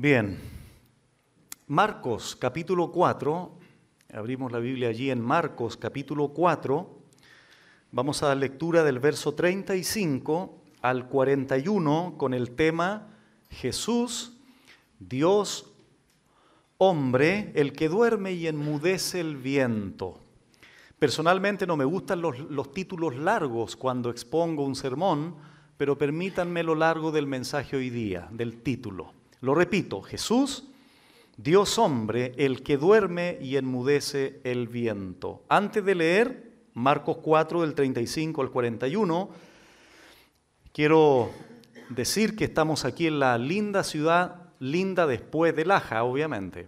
Bien, Marcos capítulo 4, abrimos la Biblia allí en Marcos capítulo 4, vamos a dar lectura del verso 35 al 41 con el tema Jesús, Dios, hombre, el que duerme y enmudece el viento. Personalmente no me gustan los títulos largos cuando expongo un sermón, pero permítanme lo largo del mensaje hoy día, del título. Lo repito, Jesús, Dios hombre, el que duerme y enmudece el viento. Antes de leer Marcos 4 del 35 al 41, quiero decir que estamos aquí en la linda ciudad, linda después de Laja, obviamente,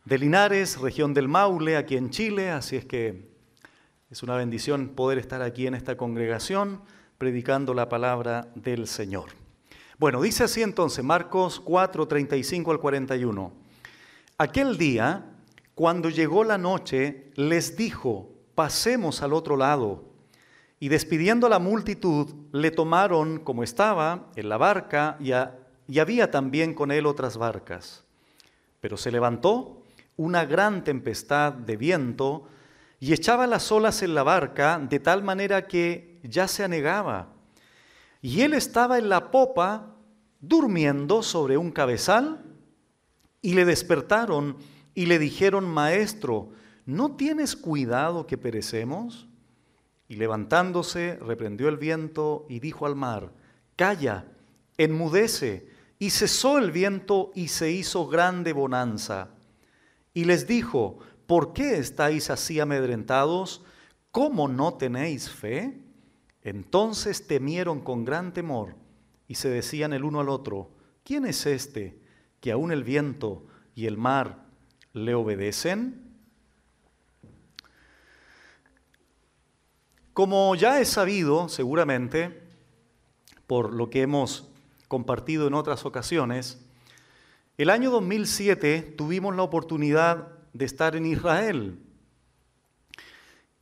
de Linares, región del Maule, aquí en Chile, así es que es una bendición poder estar aquí en esta congregación predicando la palabra del Señor. Bueno, dice así entonces, Marcos 4, 35 al 41. Aquel día, cuando llegó la noche, les dijo, pasemos al otro lado. Y despidiendo a la multitud, le tomaron como estaba en la barca y había también con él otras barcas. Pero se levantó una gran tempestad de viento y echaba las olas en la barca de tal manera que ya se anegaba. Y él estaba en la popa durmiendo sobre un cabezal y le despertaron y le dijeron, Maestro, ¿no tienes cuidado que perecemos? Y levantándose, reprendió el viento y dijo al mar, Calla, enmudece. Y cesó el viento y se hizo grande bonanza. Y les dijo, ¿por qué estáis así amedrentados? ¿Cómo no tenéis fe? Entonces temieron con gran temor y se decían el uno al otro, ¿quién es este que aún el viento y el mar le obedecen? Como ya es sabido, seguramente, por lo que hemos compartido en otras ocasiones, el año 2007 tuvimos la oportunidad de estar en Israel.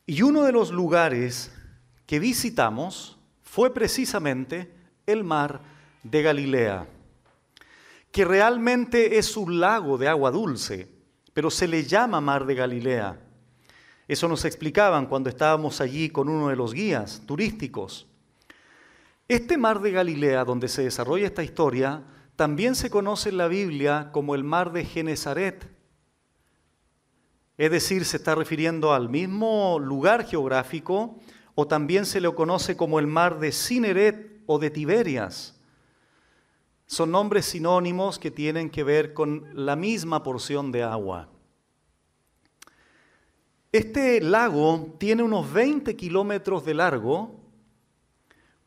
Y uno de los lugares que visitamos fue precisamente el mar de Galilea, que realmente es un lago de agua dulce, pero se le llama mar de Galilea. Eso nos explicaban cuando estábamos allí con uno de los guías turísticos. Este mar de Galilea, donde se desarrolla esta historia, también se conoce en la Biblia como el mar de Genesaret. Es decir, se está refiriendo al mismo lugar geográfico, o también se le conoce como el mar de Cineret o de Tiberias. Son nombres sinónimos que tienen que ver con la misma porción de agua. Este lago tiene unos 20 kilómetros de largo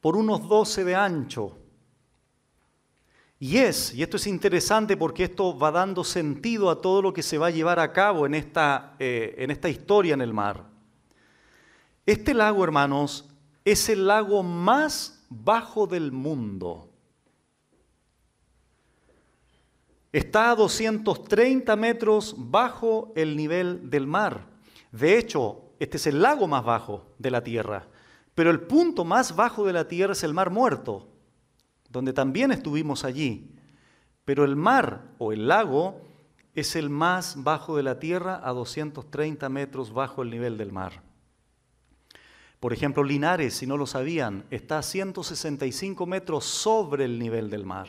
por unos 12 de ancho. Y esto es interesante porque esto va dando sentido a todo lo que se va a llevar a cabo en esta historia en el mar. Este lago, hermanos, es el lago más bajo del mundo. Está a 230 metros bajo el nivel del mar. De hecho, este es el lago más bajo de la tierra. Pero el punto más bajo de la tierra es el Mar Muerto, donde también estuvimos allí. Pero el mar o el lago es el más bajo de la tierra a 230 metros bajo el nivel del mar. Por ejemplo, Linares, si no lo sabían, está a 165 metros sobre el nivel del mar.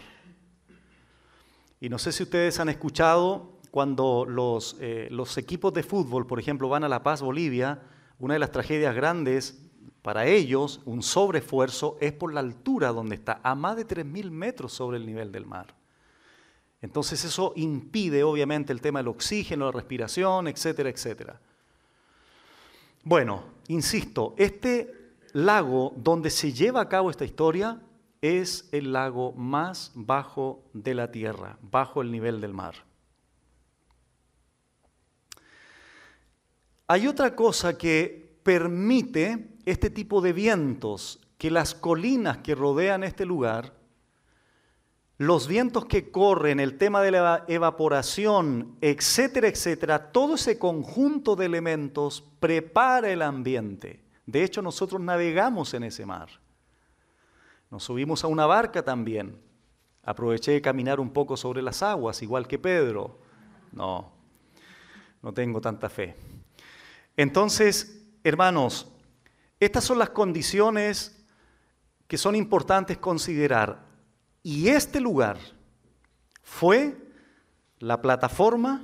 Y no sé si ustedes han escuchado cuando los equipos de fútbol, por ejemplo, van a La Paz, Bolivia, una de las tragedias grandes para ellos, un sobreesfuerzo, es por la altura donde está, a más de 3.000 metros sobre el nivel del mar. Entonces eso impide obviamente el tema del oxígeno, la respiración, etcétera, etcétera. Bueno, insisto, este lago donde se lleva a cabo esta historia es el lago más bajo de la tierra, bajo el nivel del mar. Hay otra cosa que permite este tipo de vientos, que las colinas que rodean este lugar, los vientos que corren, el tema de la evaporación, etcétera, etcétera, todo ese conjunto de elementos prepara el ambiente. De hecho, nosotros navegamos en ese mar. Nos subimos a una barca también. Aproveché de caminar un poco sobre las aguas, igual que Pedro. No tengo tanta fe. Entonces, hermanos, estas son las condiciones que son importantes considerar. Y este lugar fue la plataforma,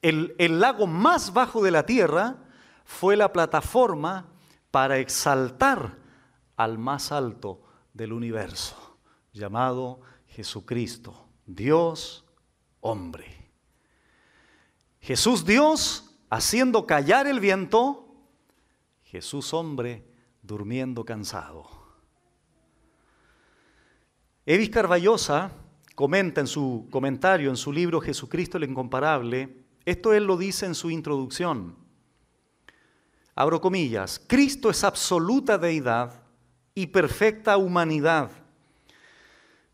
el lago más bajo de la tierra, fue la plataforma para exaltar al más alto del universo, llamado Jesucristo, Dios hombre. Jesús Dios haciendo callar el viento, Jesús hombre durmiendo cansado. Evis Carballosa comenta en su comentario, en su libro Jesucristo el Incomparable, esto él lo dice en su introducción. Abro comillas, Cristo es absoluta deidad y perfecta humanidad.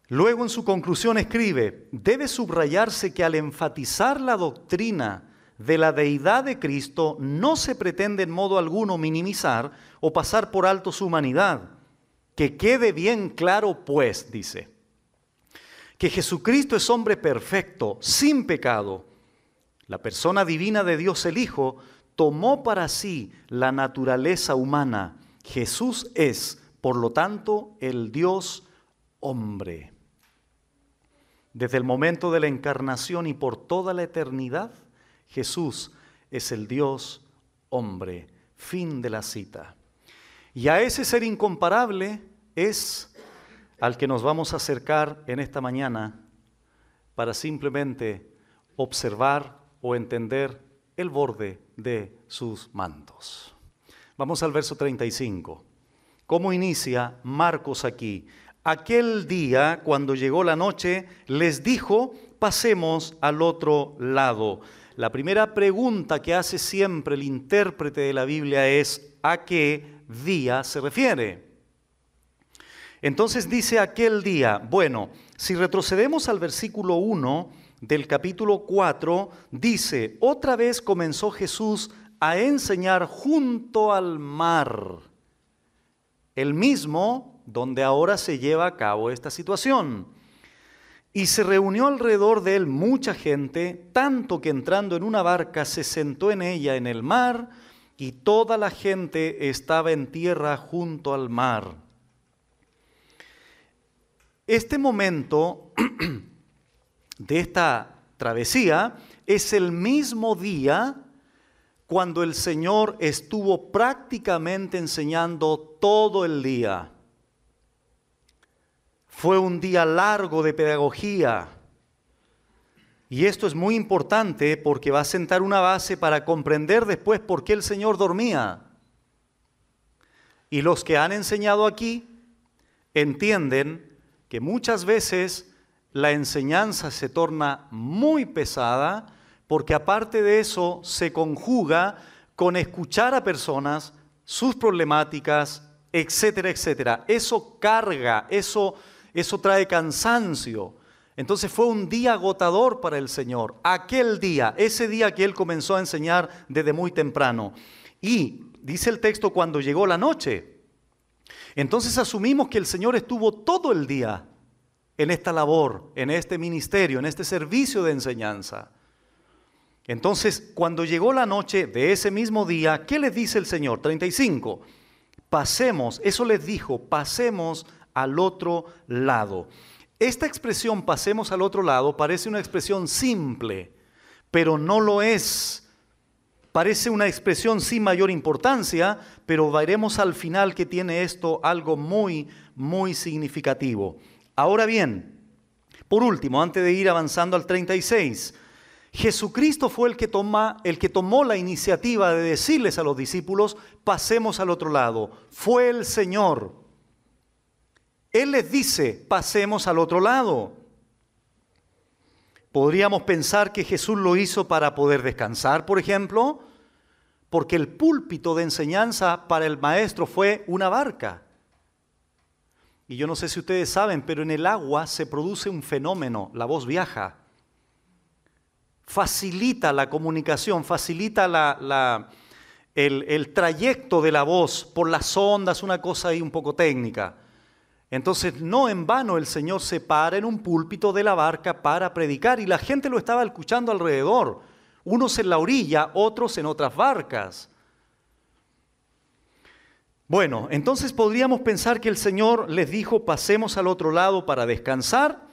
Luego en su conclusión escribe, debe subrayarse que al enfatizar la doctrina de la deidad de Cristo no se pretende en modo alguno minimizar o pasar por alto su humanidad. Que quede bien claro pues, dice, que Jesucristo es hombre perfecto, sin pecado. La persona divina de Dios el Hijo tomó para sí la naturaleza humana. Jesús es, por lo tanto, el Dios hombre. Desde el momento de la encarnación y por toda la eternidad, Jesús es el Dios hombre. Fin de la cita. Y a ese ser incomparable es al que nos vamos a acercar en esta mañana para simplemente observar o entender el borde de sus mantos. Vamos al verso 35. ¿Cómo inicia Marcos aquí? Aquel día, cuando llegó la noche, les dijo, pasemos al otro lado. La primera pregunta que hace siempre el intérprete de la Biblia es, ¿a qué día se refiere? Entonces dice aquel día. Bueno, si retrocedemos al versículo 1 del capítulo 4, dice, otra vez comenzó Jesús a enseñar junto al mar, el mismo donde ahora se lleva a cabo esta situación. Y se reunió alrededor de él mucha gente, tanto que entrando en una barca se sentó en ella en el mar, y toda la gente estaba en tierra junto al mar. Este momento de esta travesía es el mismo día cuando el Señor estuvo prácticamente enseñando todo el día. Fue un día largo de pedagogía. Y esto es muy importante porque va a sentar una base para comprender después por qué el Señor dormía. Y los que han enseñado aquí entienden que muchas veces la enseñanza se torna muy pesada porque aparte de eso se conjuga con escuchar a personas, sus problemáticas, etcétera, etcétera. Eso carga, eso trae cansancio. Entonces fue un día agotador para el Señor. Aquel día, ese día que Él comenzó a enseñar desde muy temprano. Y dice el texto cuando llegó la noche. Entonces asumimos que el Señor estuvo todo el día en esta labor, en este ministerio, en este servicio de enseñanza. Entonces, cuando llegó la noche de ese mismo día, ¿qué les dice el Señor? 35. Pasemos, eso les dijo, pasemos al otro lado. Esta expresión, pasemos al otro lado, parece una expresión simple, pero no lo es. Parece una expresión sin mayor importancia, pero veremos al final que tiene esto algo muy, muy significativo. Ahora bien, por último, antes de ir avanzando al 36, Jesucristo fue el que tomó la iniciativa de decirles a los discípulos, pasemos al otro lado. Fue el Señor. Él les dice, pasemos al otro lado. Podríamos pensar que Jesús lo hizo para poder descansar, por ejemplo, porque el púlpito de enseñanza para el maestro fue una barca. Y yo no sé si ustedes saben, pero en el agua se produce un fenómeno, la voz viaja. Facilita la comunicación, facilita el trayecto de la voz por las ondas, una cosa ahí un poco técnica. Entonces, no en vano el Señor se para en un púlpito de la barca para predicar y la gente lo estaba escuchando alrededor, unos en la orilla, otros en otras barcas. Bueno, entonces podríamos pensar que el Señor les dijo, pasemos al otro lado para descansar.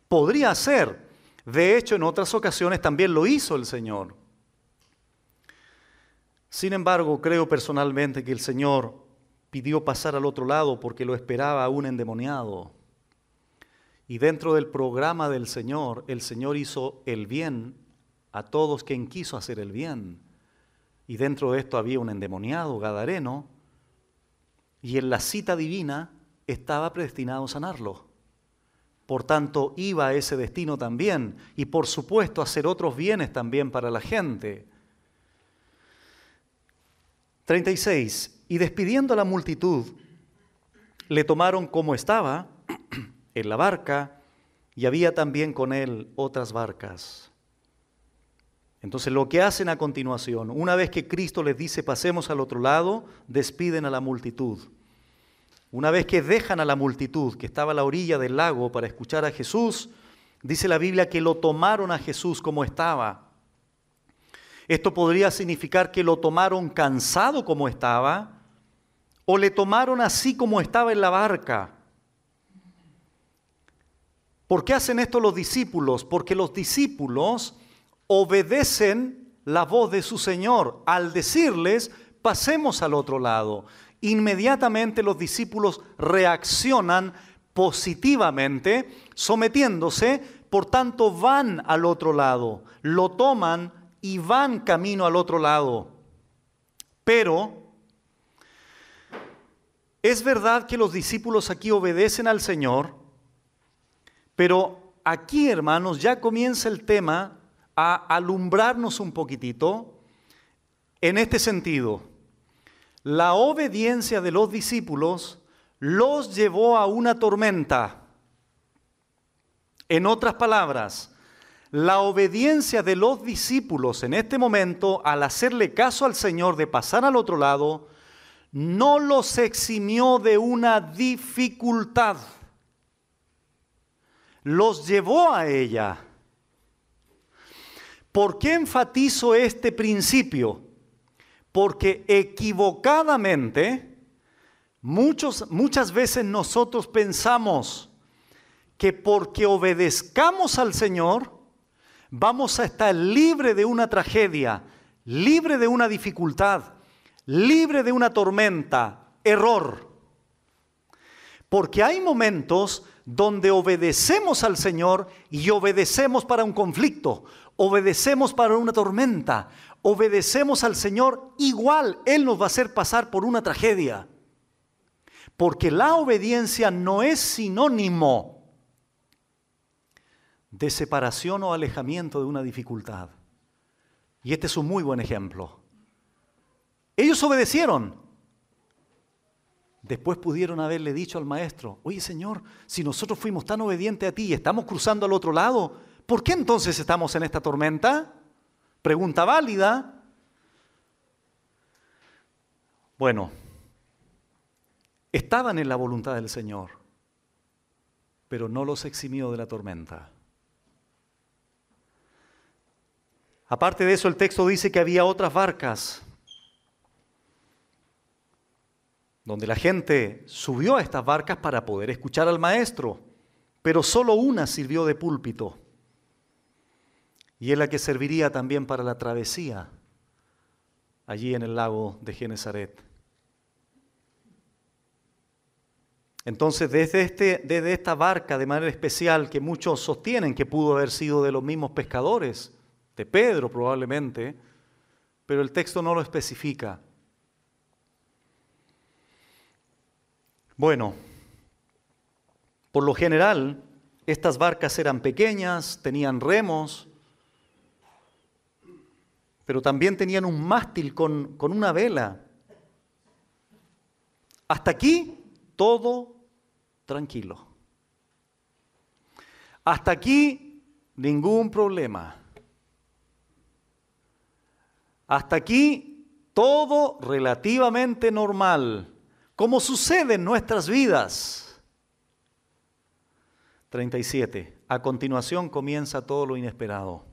Podría ser. De hecho, en otras ocasiones también lo hizo el Señor. Sin embargo, creo personalmente que el Señor pidió pasar al otro lado porque lo esperaba un endemoniado. Y dentro del programa del Señor, el Señor hizo el bien a todos quien quiso hacer el bien. Y dentro de esto había un endemoniado gadareno, y en la cita divina estaba predestinado a sanarlo. Por tanto, iba a ese destino también, y por supuesto a hacer otros bienes también para la gente. 36. Y despidiendo a la multitud, le tomaron como estaba, en la barca, y había también con él otras barcas. Entonces lo que hacen a continuación, una vez que Cristo les dice pasemos al otro lado, despiden a la multitud. Una vez que dejan a la multitud que estaba a la orilla del lago para escuchar a Jesús, dice la Biblia que lo tomaron a Jesús como estaba. Esto podría significar que lo tomaron cansado como estaba, o le tomaron así como estaba en la barca. ¿Por qué hacen esto los discípulos? Porque los discípulos obedecen la voz de su Señor. Al decirles, pasemos al otro lado, inmediatamente los discípulos reaccionan positivamente, sometiéndose, por tanto van al otro lado, lo toman y van camino al otro lado. Pero es verdad que los discípulos aquí obedecen al Señor, pero aquí, hermanos, ya comienza el tema a alumbrarnos un poquitito en este sentido. La obediencia de los discípulos los llevó a una tormenta. En otras palabras, la obediencia de los discípulos en este momento, al hacerle caso al Señor de pasar al otro lado, no los eximió de una dificultad. Los llevó a ella. ¿Por qué enfatizo este principio? Porque equivocadamente, muchas veces nosotros pensamos que porque obedezcamos al Señor, vamos a estar libre de una tragedia, libre de una dificultad, libre de una tormenta. Error. Porque hay momentos donde obedecemos al Señor y obedecemos para un conflicto, obedecemos para una tormenta, obedecemos al Señor igual, Él nos va a hacer pasar por una tragedia. Porque la obediencia no es sinónimo de separación o alejamiento de una dificultad. Y este es un muy buen ejemplo. Ellos obedecieron. Después pudieron haberle dicho al maestro, oye Señor, si nosotros fuimos tan obedientes a ti y estamos cruzando al otro lado, ¿por qué entonces estamos en esta tormenta? Pregunta válida. Bueno, estaban en la voluntad del Señor, pero no los eximió de la tormenta. Aparte de eso, el texto dice que había otras barcas donde la gente subió a estas barcas para poder escuchar al maestro, pero solo una sirvió de púlpito, y es la que serviría también para la travesía allí en el lago de Genesaret. Entonces, desde esta barca, de manera especial, que muchos sostienen que pudo haber sido de los mismos pescadores, de Pedro probablemente, pero el texto no lo especifica. Bueno, por lo general, estas barcas eran pequeñas, tenían remos, pero también tenían un mástil con una vela. Hasta aquí, todo tranquilo. Hasta aquí, ningún problema. Hasta aquí, todo relativamente normal, como sucede en nuestras vidas. 37. A continuación comienza todo lo inesperado.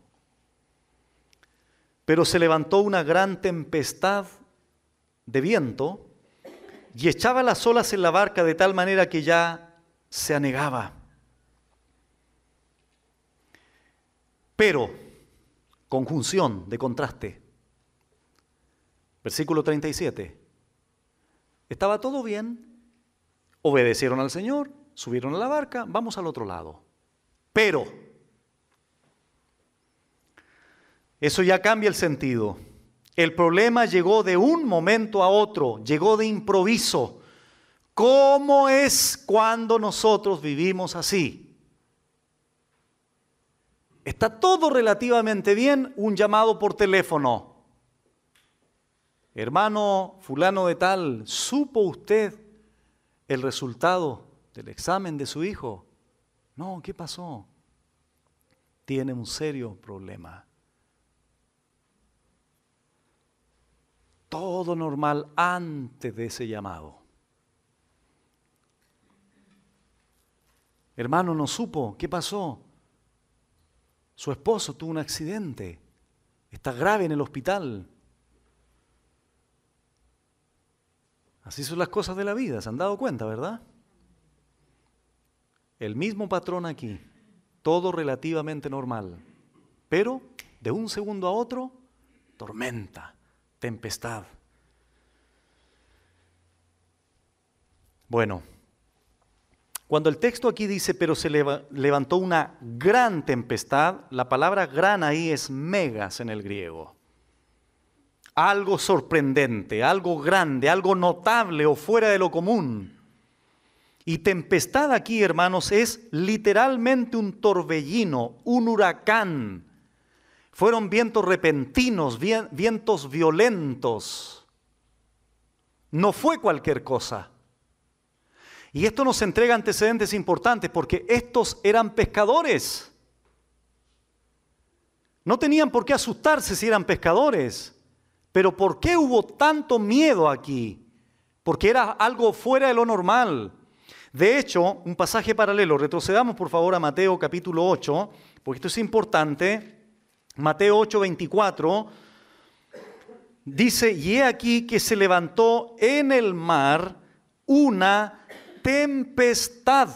Pero se levantó una gran tempestad de viento y echaba las olas en la barca de tal manera que ya se anegaba. Pero, conjunción de contraste. Versículo 37. Estaba todo bien, obedecieron al Señor, subieron a la barca, vamos al otro lado. Pero, eso ya cambia el sentido. El problema llegó de un momento a otro, llegó de improviso. ¿Cómo es cuando nosotros vivimos así? Está todo relativamente bien, un llamado por teléfono. Hermano fulano de tal, ¿supo usted el resultado del examen de su hijo? No, ¿qué pasó? Tiene un serio problema. Todo normal antes de ese llamado. Hermano, no supo, ¿qué pasó? Su esposo tuvo un accidente, está grave en el hospital. Así son las cosas de la vida, ¿se han dado cuenta, verdad? El mismo patrón aquí, todo relativamente normal, pero de un segundo a otro, tormenta, tempestad. Bueno, cuando el texto aquí dice, pero se levantó una gran tempestad, la palabra gran ahí es megas en el griego. Algo sorprendente, algo grande, algo notable o fuera de lo común. Y tempestad aquí, hermanos, es literalmente un torbellino, un huracán. Fueron vientos repentinos, vientos violentos. No fue cualquier cosa. Y esto nos entrega antecedentes importantes porque estos eran pescadores. No tenían por qué asustarse si eran pescadores. Pero ¿por qué hubo tanto miedo aquí? Porque era algo fuera de lo normal. De hecho, un pasaje paralelo, retrocedamos por favor a Mateo capítulo 8, porque esto es importante. Mateo 8, 24, dice, y he aquí que se levantó en el mar una tempestad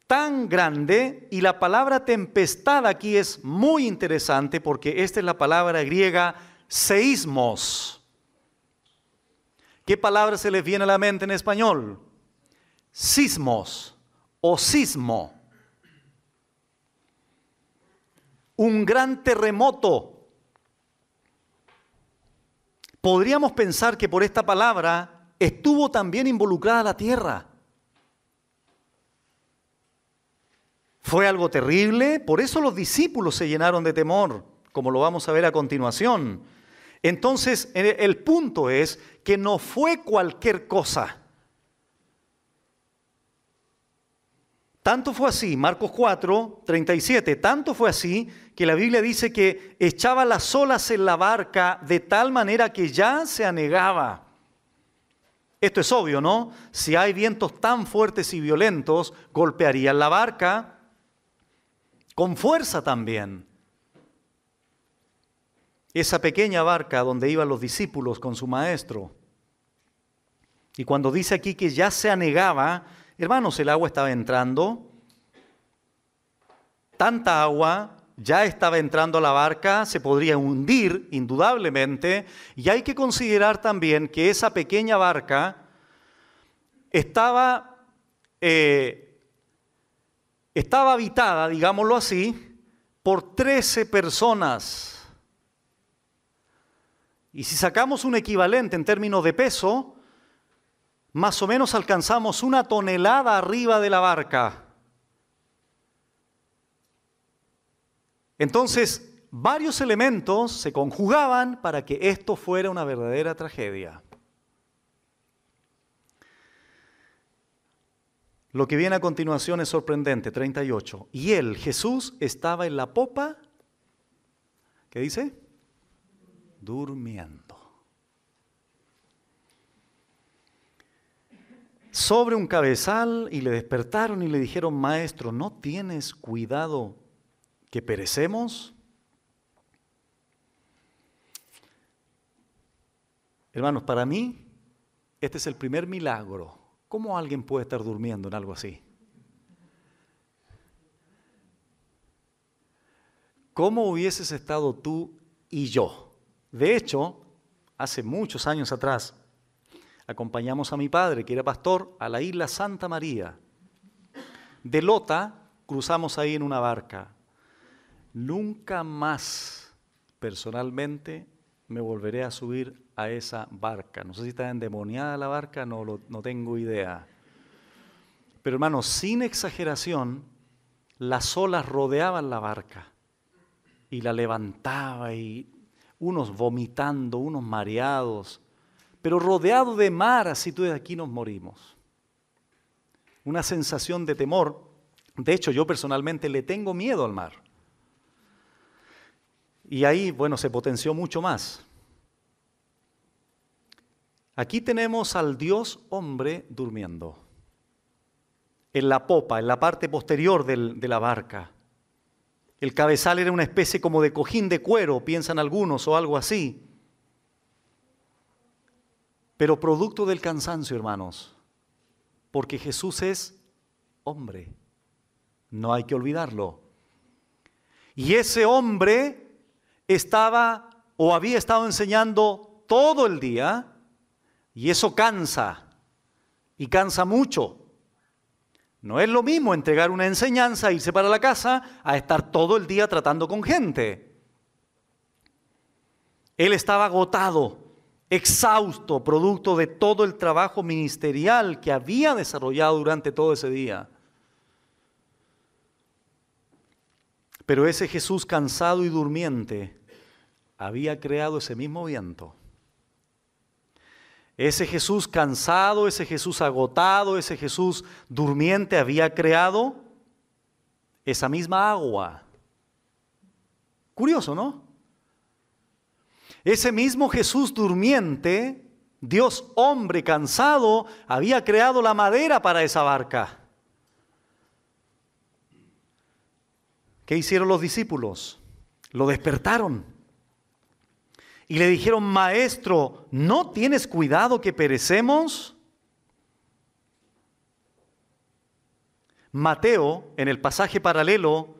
tan grande, y la palabra tempestad aquí es muy interesante porque esta es la palabra griega seísmos. ¿Qué palabra se les viene a la mente en español? Sismos o sismo. Un gran terremoto. Podríamos pensar que por esta palabra estuvo también involucrada la tierra. Fue algo terrible, por eso los discípulos se llenaron de temor, como lo vamos a ver a continuación. Entonces, el punto es que no fue cualquier cosa. Tanto fue así, Marcos 4, 37, tanto fue así que la Biblia dice que echaba las olas en la barca de tal manera que ya se anegaba. Esto es obvio, ¿no? Si hay vientos tan fuertes y violentos, golpearían la barca con fuerza también. Esa pequeña barca donde iban los discípulos con su maestro. Y cuando dice aquí que ya se anegaba, hermanos, el agua estaba entrando. Tanta agua ya estaba entrando a la barca, se podría hundir indudablemente. Y hay que considerar también que esa pequeña barca estaba habitada, digámoslo así, por 13 personas. Y si sacamos un equivalente en términos de peso, más o menos alcanzamos 1 tonelada arriba de la barca. Entonces, varios elementos se conjugaban para que esto fuera una verdadera tragedia. Lo que viene a continuación es sorprendente, 38. Y él, Jesús, estaba en la popa, ¿qué dice? Durmiendo. sobre un cabezal y le despertaron y le dijeron: Maestro, ¿no tienes cuidado que perecemos? Hermanos, para mí, este es el primer milagro. ¿Cómo alguien puede estar durmiendo en algo así? ¿Cómo hubieses estado tú y yo? De hecho, hace muchos años atrás, acompañamos a mi padre, que era pastor, a la isla Santa María. De Lota cruzamos ahí en una barca. Nunca más, personalmente, me volveré a subir a esa barca. No sé si está endemoniada la barca, no tengo idea. Pero hermanos, sin exageración, las olas rodeaban la barca y la levantaba, y unos vomitando, unos mareados, pero rodeado de mar, así tú de aquí nos morimos. Una sensación de temor. De hecho, yo personalmente le tengo miedo al mar. Y ahí, bueno, se potenció mucho más. Aquí tenemos al Dios hombre durmiendo. En la popa, en la parte posterior de la barca. El cabezal era una especie como de cojín de cuero, piensan algunos, o algo así. Pero producto del cansancio, hermanos. Porque Jesús es hombre. No hay que olvidarlo. Y ese hombre estaba o había estado enseñando todo el día, y eso cansa, y cansa mucho. No es lo mismo entregar una enseñanza, irse para la casa, a estar todo el día tratando con gente. Él estaba agotado, exhausto, producto de todo el trabajo ministerial que había desarrollado durante todo ese día. Pero ese Jesús cansado y durmiente había creado ese mismo viento. Ese Jesús cansado, ese Jesús agotado, ese Jesús durmiente había creado esa misma agua. Curioso, ¿no? Ese mismo Jesús durmiente, Dios hombre cansado, había creado la madera para esa barca. ¿Qué hicieron los discípulos? Lo despertaron y le dijeron: Maestro, ¿no tienes cuidado que perecemos? Mateo, en el pasaje paralelo,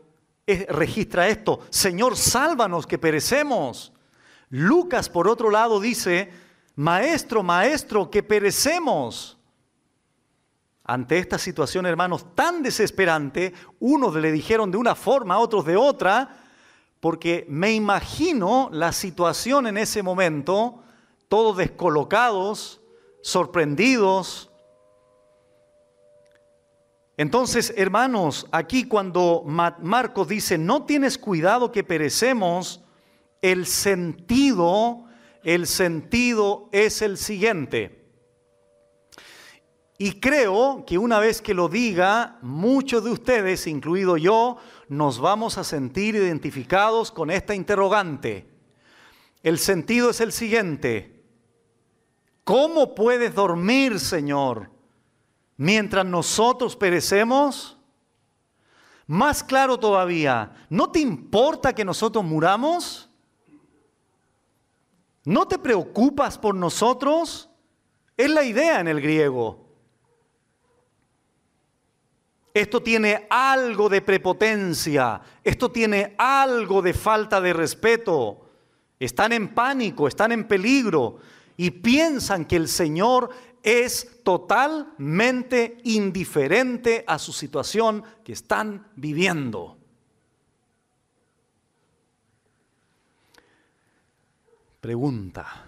registra esto: Señor, sálvanos que perecemos. Lucas, por otro lado, dice: Maestro, maestro, que perecemos. Ante esta situación, hermanos, tan desesperante, unos le dijeron de una forma, otros de otra, porque me imagino la situación en ese momento, todos descolocados, sorprendidos. Entonces, hermanos, aquí cuando Marcos dice: no tienes cuidado que perecemos, el sentido es el siguiente. Y creo que una vez que lo diga, muchos de ustedes, incluido yo, nos vamos a sentir identificados con esta interrogante. El sentido es el siguiente: ¿cómo puedes dormir, Señor, mientras nosotros perecemos? Más claro todavía, ¿no te importa que nosotros muramos? ¿No te preocupas por nosotros? Es la idea en el griego. Esto tiene algo de prepotencia, esto tiene algo de falta de respeto. Están en pánico, están en peligro y piensan que el Señor es totalmente indiferente a su situación que están viviendo. Pregunta: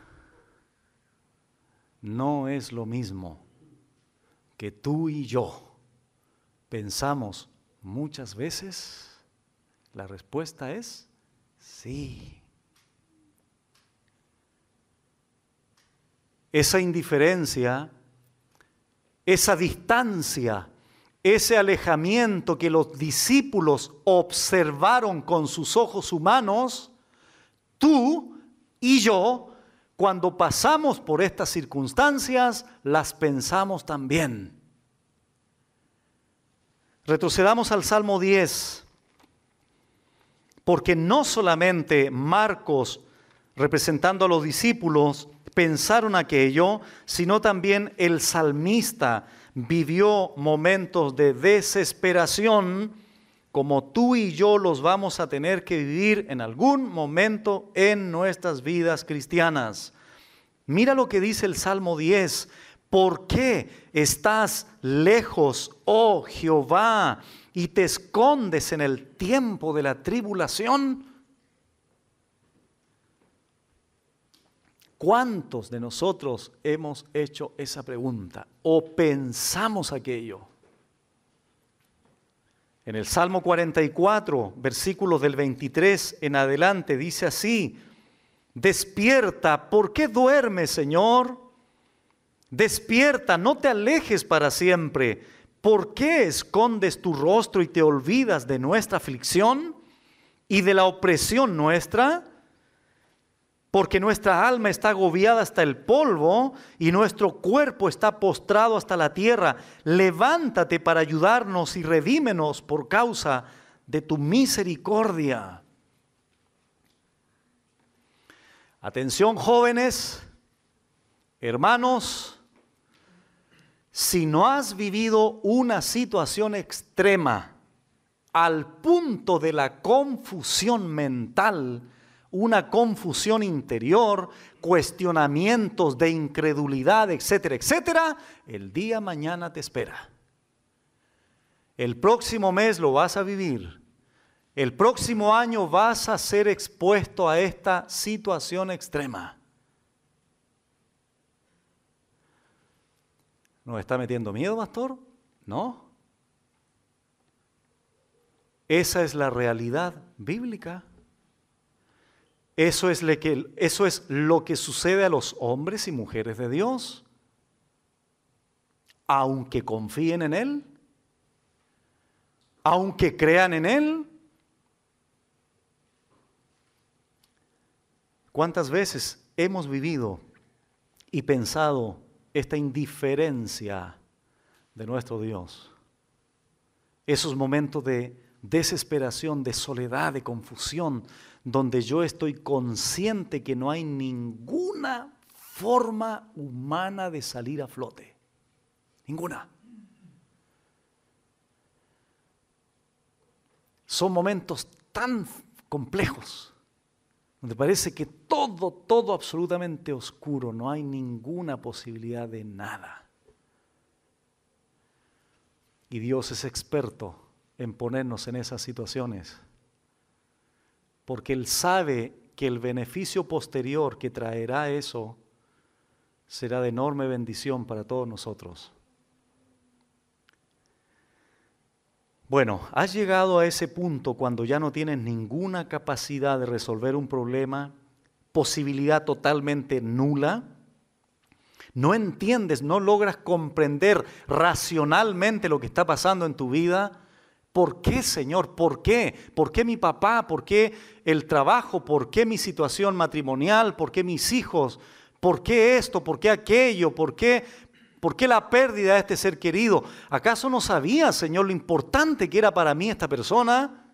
¿no es lo mismo que tú y yo pensamos muchas veces? La respuesta es sí. Esa indiferencia, esa distancia, ese alejamiento que los discípulos observaron con sus ojos humanos, tú y yo, cuando pasamos por estas circunstancias, las pensamos también. Retrocedamos al Salmo 10, porque no solamente Marcos, representando a los discípulos, pensaron aquello, sino también el salmista vivió momentos de desesperación, como tú y yo los vamos a tener que vivir en algún momento en nuestras vidas cristianas. Mira lo que dice el Salmo 10. ¿Por qué estás lejos, oh Jehová, y te escondes en el tiempo de la tribulación? ¿Cuántos de nosotros hemos hecho esa pregunta o pensamos aquello? En el Salmo 44, versículos del 23 en adelante, dice así: despierta, ¿por qué duermes, Señor? Despierta, no te alejes para siempre. ¿Por qué escondes tu rostro y te olvidas de nuestra aflicción y de la opresión nuestra? Porque nuestra alma está agobiada hasta el polvo y nuestro cuerpo está postrado hasta la tierra. Levántate para ayudarnos y redímenos por causa de tu misericordia. Atención, jóvenes, hermanos, si no has vivido una situación extrema al punto de la confusión mental, una confusión interior, cuestionamientos de incredulidad, etcétera, etcétera, el día mañana te espera. El próximo mes lo vas a vivir. El próximo año vas a ser expuesto a esta situación extrema. ¿Nos está metiendo miedo, pastor? No. Esa es la realidad bíblica. Eso es lo que sucede a los hombres y mujeres de Dios, aunque confíen en Él, aunque crean en Él. ¿Cuántas veces hemos vivido y pensado esta indiferencia de nuestro Dios? Esos momentos de desesperación, de soledad, de confusión, donde yo estoy consciente que no hay ninguna forma humana de salir a flote. Ninguna. Son momentos tan complejos, donde parece que todo absolutamente oscuro, no hay ninguna posibilidad de nada. Y Dios es experto en ponernos en esas situaciones, porque Él sabe que el beneficio posterior que traerá eso será de enorme bendición para todos nosotros. Bueno, has llegado a ese punto cuando ya no tienes ninguna capacidad de resolver un problema, posibilidad totalmente nula. No entiendes, no logras comprender racionalmente lo que está pasando en tu vida. ¿Por qué, Señor? ¿Por qué? ¿Por qué mi papá? ¿Por qué el trabajo? ¿Por qué mi situación matrimonial? ¿Por qué mis hijos? ¿Por qué esto? ¿Por qué aquello? ¿Por qué la pérdida de este ser querido? ¿Acaso no sabía, Señor, lo importante que era para mí esta persona?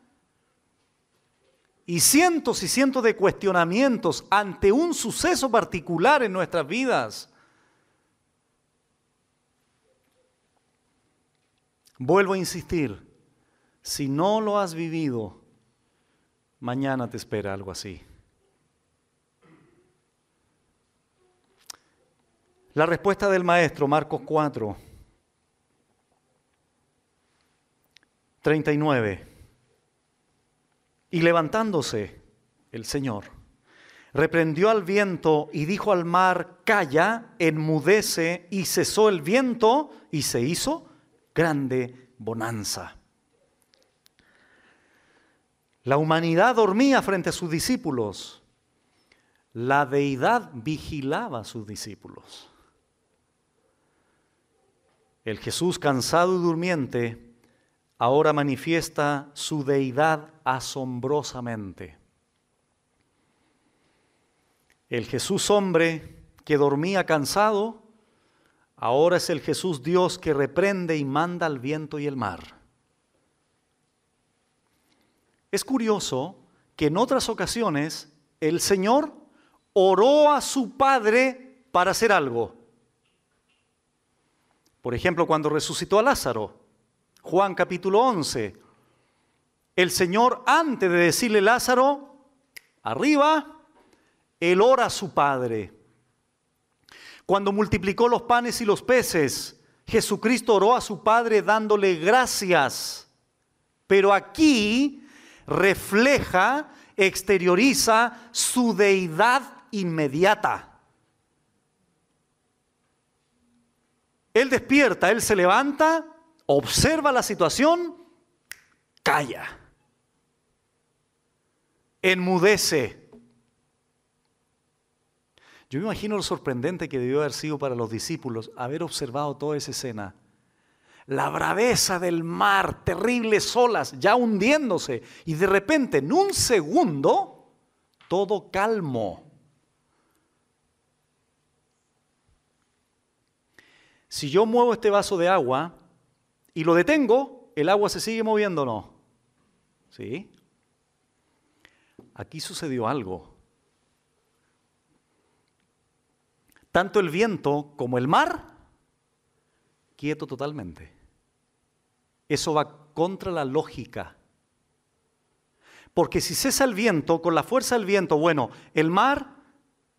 Y cientos de cuestionamientos ante un suceso particular en nuestras vidas. Vuelvo a insistir, si no lo has vivido, mañana te espera algo así. La respuesta del maestro, Marcos 4, 39. Y levantándose el Señor, reprendió al viento y dijo al mar: calla, enmudece, y cesó el viento y se hizo grande bonanza. La humanidad dormía frente a sus discípulos. La deidad vigilaba a sus discípulos. El Jesús cansado y durmiente ahora manifiesta su deidad asombrosamente. El Jesús hombre que dormía cansado, ahora es el Jesús Dios que reprende y manda al viento y el mar. Es curioso que en otras ocasiones el Señor oró a su Padre para hacer algo. Por ejemplo, cuando resucitó a Lázaro, Juan capítulo 11, el Señor, antes de decirle Lázaro, arriba, Él ora a su Padre. Cuando multiplicó los panes y los peces, Jesucristo oró a su Padre dándole gracias. Pero aquí refleja, exterioriza su deidad inmediata. Él despierta, Él se levanta, observa la situación, calla, enmudece. Yo me imagino lo sorprendente que debió haber sido para los discípulos haber observado toda esa escena. La braveza del mar, terribles olas, ya hundiéndose, y de repente, en un segundo, todo calmo. Si yo muevo este vaso de agua y lo detengo, ¿el agua se sigue moviendo o no? ¿Sí? Aquí sucedió algo. Tanto el viento como el mar, quieto totalmente. Eso va contra la lógica. Porque si cesa el viento, con la fuerza del viento, bueno, el mar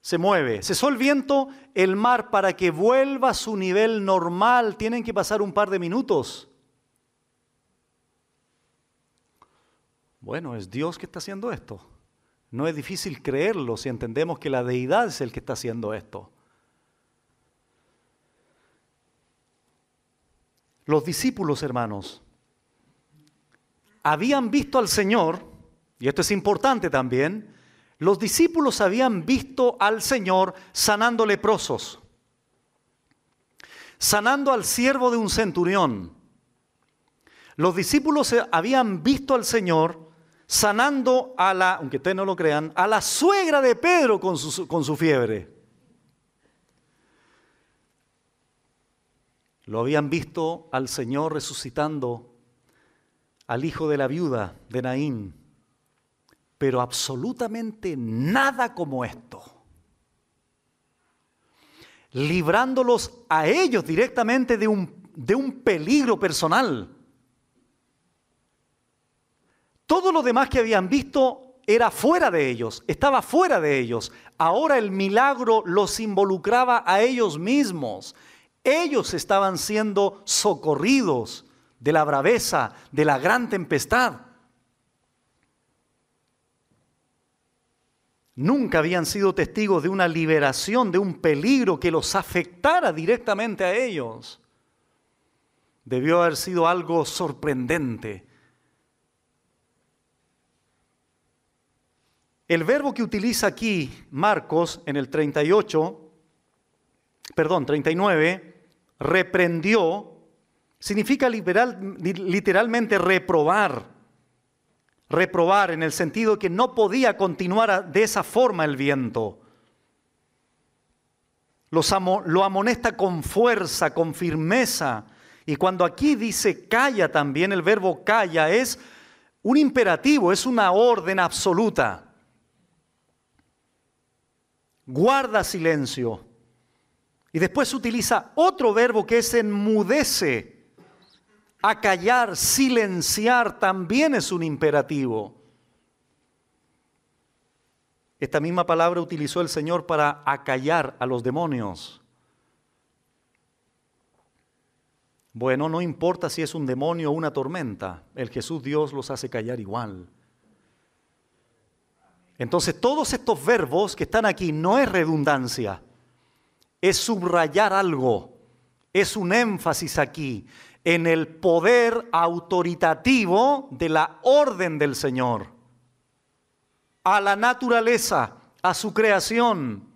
se mueve. Cesó el viento, el mar, para que vuelva a su nivel normal, tienen que pasar un par de minutos. Bueno, es Dios que está haciendo esto. No es difícil creerlo si entendemos que la deidad es el que está haciendo esto. Los discípulos, hermanos, habían visto al Señor, y esto es importante también, los discípulos habían visto al Señor sanando leprosos, sanando al siervo de un centurión. Los discípulos habían visto al Señor sanando a la, aunque ustedes no lo crean, a la suegra de Pedro con su fiebre. Lo habían visto al Señor resucitando al hijo de la viuda de Naín, pero absolutamente nada como esto. Librándolos a ellos directamente de un peligro personal. Todo lo demás que habían visto era fuera de ellos, estaba fuera de ellos. Ahora el milagro los involucraba a ellos mismos. Ellos estaban siendo socorridos de la braveza, de la gran tempestad. Nunca habían sido testigos de una liberación, de un peligro que los afectara directamente a ellos. Debió haber sido algo sorprendente. El verbo que utiliza aquí Marcos en el 39, reprendió, significa literalmente reprobar. Reprobar en el sentido de que no podía continuar de esa forma el viento. Lo amonesta con fuerza, con firmeza. Y cuando aquí dice calla también, el verbo calla es un imperativo, es una orden absoluta. Guarda silencio. Y después utiliza otro verbo que es enmudece. Acallar, silenciar también es un imperativo. Esta misma palabra utilizó el Señor para acallar a los demonios. Bueno, no importa si es un demonio o una tormenta, el Jesús Dios los hace callar igual. Entonces todos estos verbos que están aquí no es redundancia, es subrayar algo, es un énfasis aquí en el poder autoritativo de la orden del Señor, a la naturaleza, a su creación.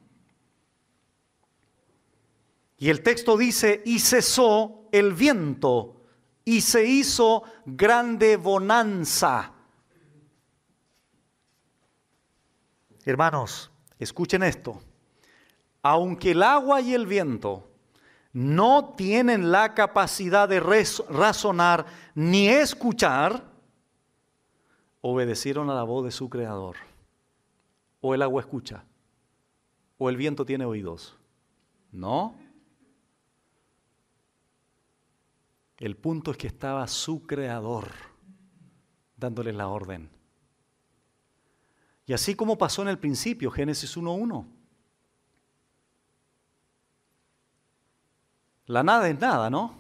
Y el texto dice, y cesó el viento, y se hizo grande bonanza. Hermanos, escuchen esto. Aunque el agua y el viento no tienen la capacidad de razonar ni escuchar, obedecieron a la voz de su Creador. ¿O el agua escucha? ¿O el viento tiene oídos? No. El punto es que estaba su Creador dándoles la orden. Y así como pasó en el principio, Génesis 1:1. La nada es nada, ¿no?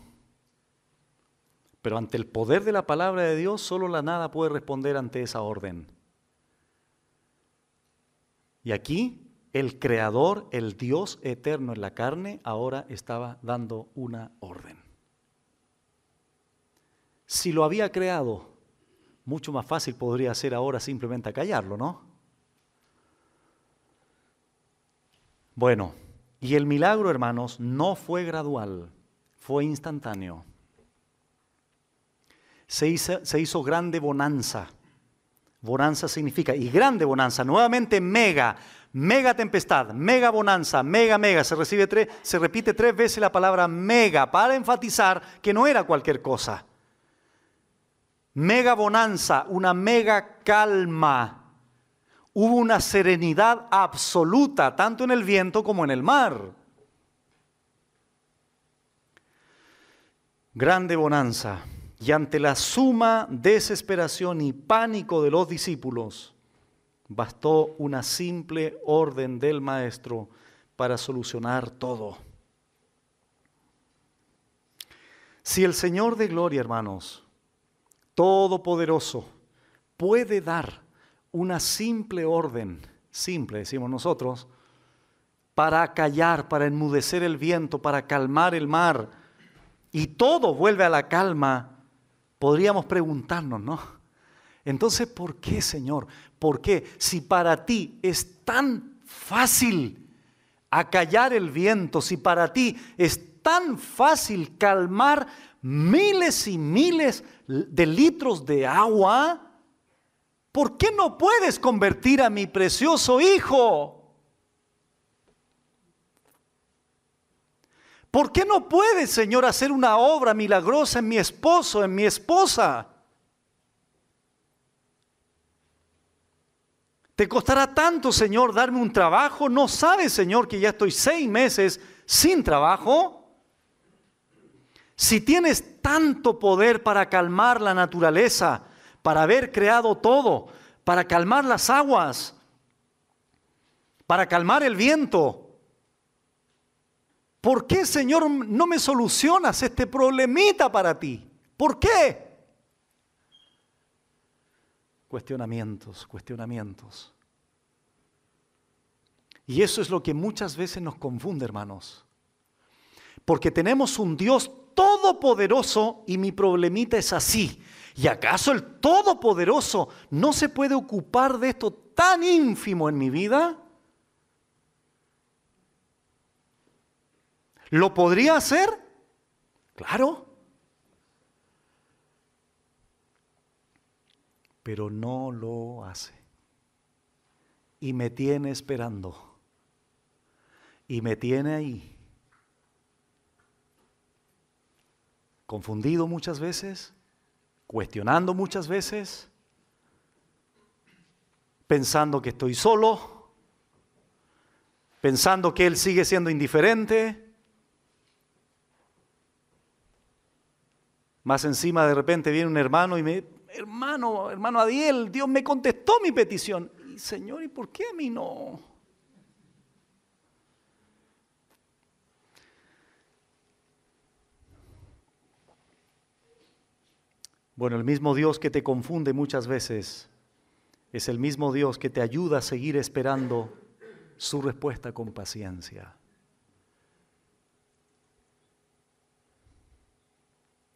Pero ante el poder de la palabra de Dios, solo la nada puede responder ante esa orden. Y aquí, el Creador, el Dios eterno en la carne, ahora estaba dando una orden. Si lo había creado, mucho más fácil podría ser ahora simplemente acallarlo, ¿no? Bueno, y el milagro, hermanos, no fue gradual, fue instantáneo. Se hizo grande bonanza. Bonanza significa, y grande bonanza, nuevamente mega tempestad, mega bonanza, mega. Se repite 3 veces la palabra mega para enfatizar que no era cualquier cosa. Mega bonanza, una mega calma. Hubo una serenidad absoluta, tanto en el viento como en el mar. Grande bonanza. Y ante la suma desesperación y pánico de los discípulos, bastó una simple orden del Maestro para solucionar todo. Si el Señor de gloria, hermanos, todopoderoso, puede dar una simple orden, simple decimos nosotros, para acallar, para enmudecer el viento, para calmar el mar, y todo vuelve a la calma, podríamos preguntarnos, ¿no? Entonces, ¿por qué, Señor? ¿Por qué? Si para ti es tan fácil acallar el viento, si para ti es tan fácil calmar miles y miles de litros de agua, ¿por qué no puedes convertir a mi precioso hijo? ¿Por qué no puedes, Señor, hacer una obra milagrosa en mi esposo, en mi esposa? ¿Te costará tanto, Señor, darme un trabajo? ¿No sabes, Señor, que ya estoy 6 meses sin trabajo? Si tienes tanto poder para calmar la naturaleza, para haber creado todo, para calmar las aguas, para calmar el viento, ¿por qué, Señor, no me solucionas este problemita para ti? ¿Por qué? Cuestionamientos. Y eso es lo que muchas veces nos confunde, hermanos. Porque tenemos un Dios todopoderoso y mi problemita es así. ¿Y acaso el Todopoderoso no se puede ocupar de esto tan ínfimo en mi vida? ¿Lo podría hacer? Claro. Pero no lo hace. Y me tiene esperando. Y me tiene ahí. Confundido muchas veces. Cuestionando muchas veces. Pensando que estoy solo. Pensando que Él sigue siendo indiferente. Más encima de repente viene un hermano y me dice, hermano Adiel, Dios me contestó mi petición. Y Señor, ¿y por qué a mí no? Bueno, el mismo Dios que te confunde muchas veces es el mismo Dios que te ayuda a seguir esperando su respuesta con paciencia.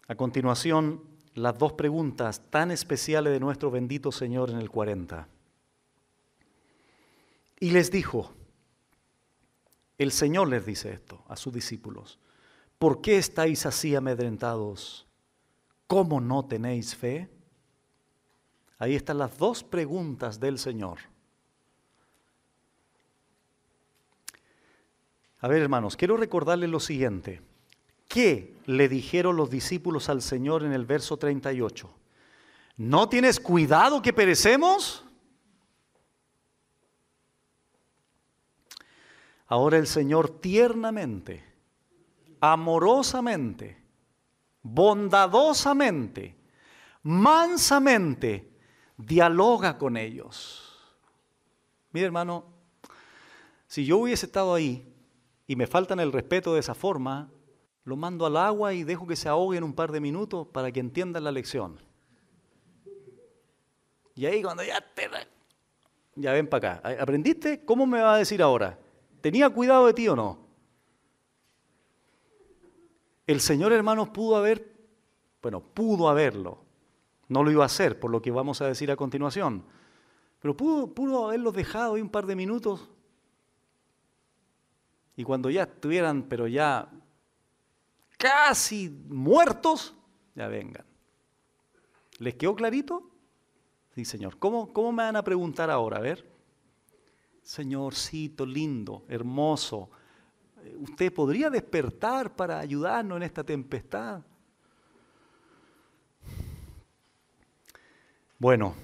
A continuación, las 2 preguntas tan especiales de nuestro bendito Señor en el 40. Y les dijo, el Señor les dice esto a sus discípulos, ¿por qué estáis así amedrentados? ¿Cómo no tenéis fe? Ahí están las 2 preguntas del Señor. A ver, hermanos, quiero recordarles lo siguiente. ¿Qué le dijeron los discípulos al Señor en el verso 38? ¿No tienes cuidado que perecemos? Ahora el Señor tiernamente, amorosamente, bondadosamente, mansamente, dialoga con ellos. Mire, hermano, si yo hubiese estado ahí y me faltan el respeto de esa forma, lo mando al agua y dejo que se ahogue en un par de minutos para que entiendan la lección. Y ahí cuando ya ven para acá. ¿Aprendiste? ¿Cómo me va a decir ahora? ¿Tenía cuidado de ti o no? El Señor, hermanos, pudo haberlo. No lo iba a hacer, por lo que vamos a decir a continuación. Pero pudo haberlos dejado ahí un par de minutos. Y cuando ya estuvieran, pero ya casi muertos, ya vengan. ¿Les quedó clarito? Sí, Señor. ¿Cómo me van a preguntar ahora? A ver. Señorcito lindo, hermoso, ¿usted podría despertar para ayudarnos en esta tempestad? Bueno,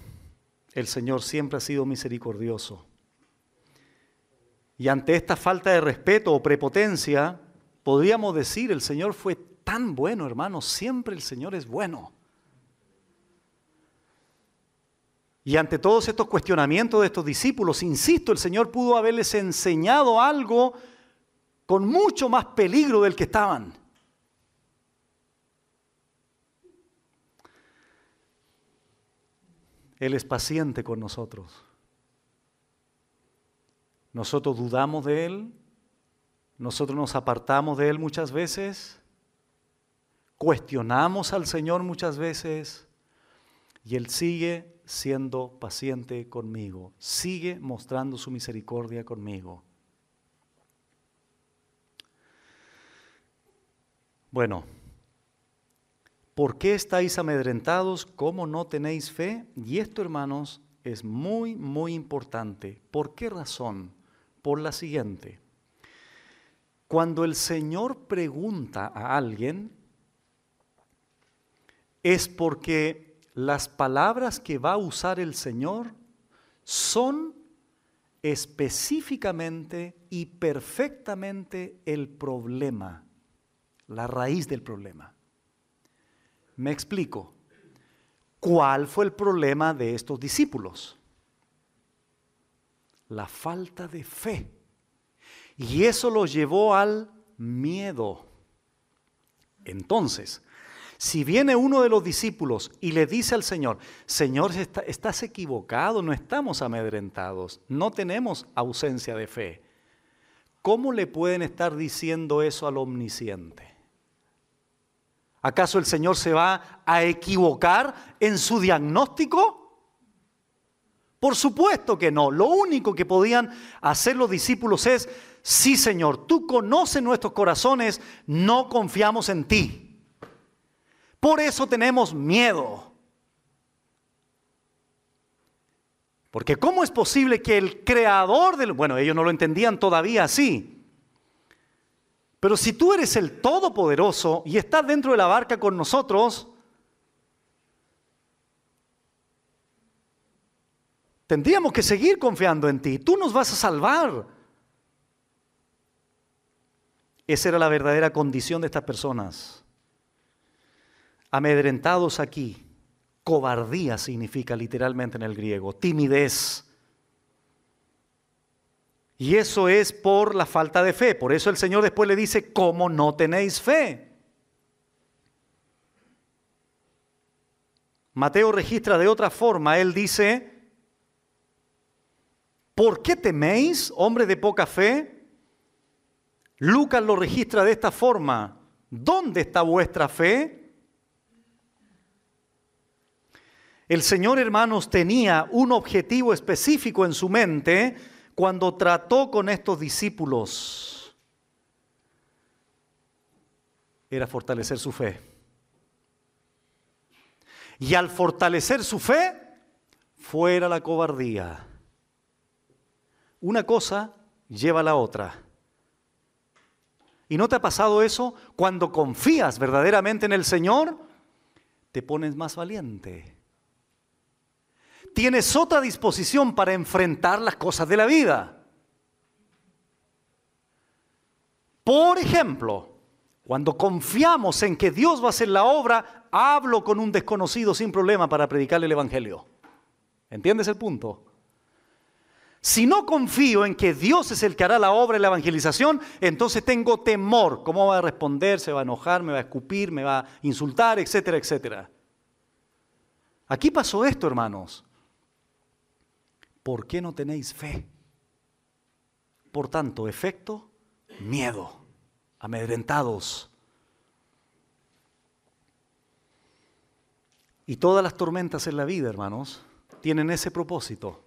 el Señor siempre ha sido misericordioso. Y ante esta falta de respeto o prepotencia, podríamos decir, el Señor fue tan bueno, hermanos, siempre el Señor es bueno. Y ante todos estos cuestionamientos de estos discípulos, insisto, el Señor pudo haberles enseñado algo con mucho más peligro del que estaban. Él es paciente con nosotros. Nosotros dudamos de Él, nosotros nos apartamos de Él muchas veces, cuestionamos al Señor muchas veces, y Él sigue siendo paciente conmigo, sigue mostrando su misericordia conmigo. Bueno, ¿por qué estáis amedrentados? ¿Cómo no tenéis fe? Y esto, hermanos, es muy, muy importante. ¿Por qué razón? Por la siguiente. Cuando el Señor pregunta a alguien, es porque las palabras que va a usar el Señor son específicamente y perfectamente el problema, la raíz del problema. Me explico. ¿Cuál fue el problema de estos discípulos? La falta de fe. Y eso los llevó al miedo. Entonces, si viene uno de los discípulos y le dice al Señor, Señor, estás equivocado, no estamos amedrentados, no tenemos ausencia de fe. ¿Cómo le pueden estar diciendo eso al omnisciente? ¿Acaso el Señor se va a equivocar en su diagnóstico? Por supuesto que no. Lo único que podían hacer los discípulos es, sí, Señor, tú conoces nuestros corazones, no confiamos en ti. Por eso tenemos miedo. Porque ¿cómo es posible que el creador del... Bueno, ellos no lo entendían todavía así. Pero si tú eres el Todopoderoso y estás dentro de la barca con nosotros, tendríamos que seguir confiando en ti. Tú nos vas a salvar. Esa era la verdadera condición de estas personas. Amedrentados aquí, cobardía significa literalmente en el griego, timidez. Y eso es por la falta de fe. Por eso el Señor después le dice, ¿cómo no tenéis fe? Mateo registra de otra forma, él dice, ¿por qué teméis, hombre de poca fe? Lucas lo registra de esta forma, ¿dónde está vuestra fe? El Señor, hermanos, tenía un objetivo específico en su mente cuando trató con estos discípulos. Era fortalecer su fe. Y al fortalecer su fe, fuera la cobardía. Una cosa lleva a la otra. ¿Y no te ha pasado eso? Cuando confías verdaderamente en el Señor, te pones más valiente. tienes otra disposición para enfrentar las cosas de la vida. Por ejemplo, cuando confiamos en que Dios va a hacer la obra, hablo con un desconocido sin problema para predicarle el evangelio. ¿Entiendes el punto? Si no confío en que Dios es el que hará la obra de la evangelización, entonces tengo temor. ¿Cómo va a responder? ¿Se va a enojar? ¿Me va a escupir? ¿Me va a insultar? Etcétera, etcétera. Aquí pasó esto, hermanos. ¿Por qué no tenéis fe? Por tanto, efecto, miedo, amedrentados. Y todas las tormentas en la vida, hermanos, tienen ese propósito.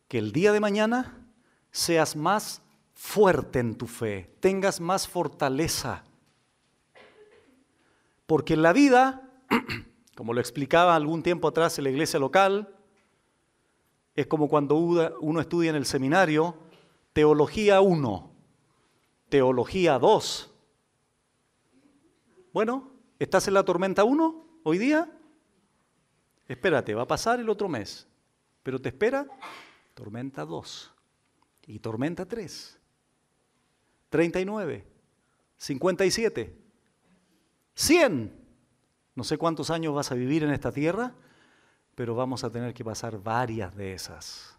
Que el día de mañana seas más fuerte en tu fe, tengas más fortaleza. Porque en la vida, como lo explicaba algún tiempo atrás en la iglesia local, es como cuando uno estudia en el seminario, teología 1, teología 2. Bueno, ¿estás en la tormenta 1 hoy día? Espérate, va a pasar el otro mes, pero te espera tormenta 2 y tormenta 3, 39, 57, 100. No sé cuántos años vas a vivir en esta tierra, pero vamos a tener que pasar varias de esas.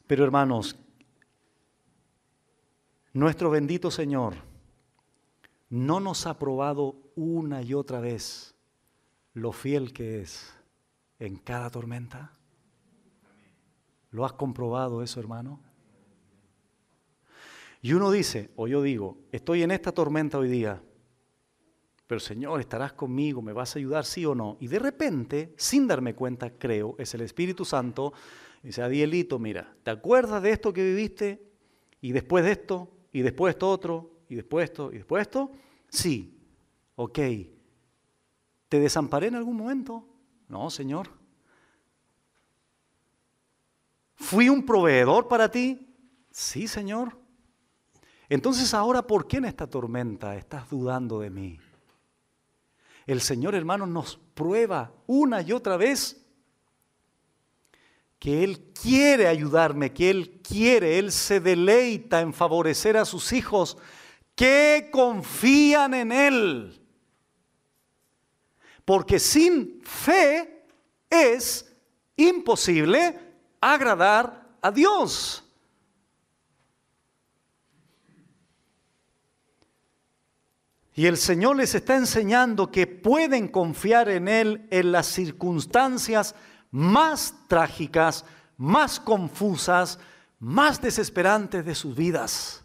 Pero hermanos, nuestro bendito Señor no nos ha probado una y otra vez lo fiel que es en cada tormenta. ¿Lo has comprobado eso, hermano? Y uno dice, o yo digo, estoy en esta tormenta hoy día, pero Señor, ¿estarás conmigo? ¿Me vas a ayudar, sí o no? Y de repente, sin darme cuenta, creo, es el Espíritu Santo, y dice, Adielito, mira, ¿te acuerdas de esto que viviste? Y después de esto, y después esto otro, y después esto, y después esto. Sí, ok. ¿Te desamparé en algún momento? No, Señor. ¿Fui un proveedor para ti? Sí, Señor. Entonces ahora, ¿por qué en esta tormenta estás dudando de mí? El Señor, hermanos, nos prueba una y otra vez que Él quiere ayudarme, que Él se deleita en favorecer a sus hijos que confían en Él. Porque sin fe es imposible agradar a Dios. Y el Señor les está enseñando que pueden confiar en Él en las circunstancias más trágicas, más confusas, más desesperantes de sus vidas.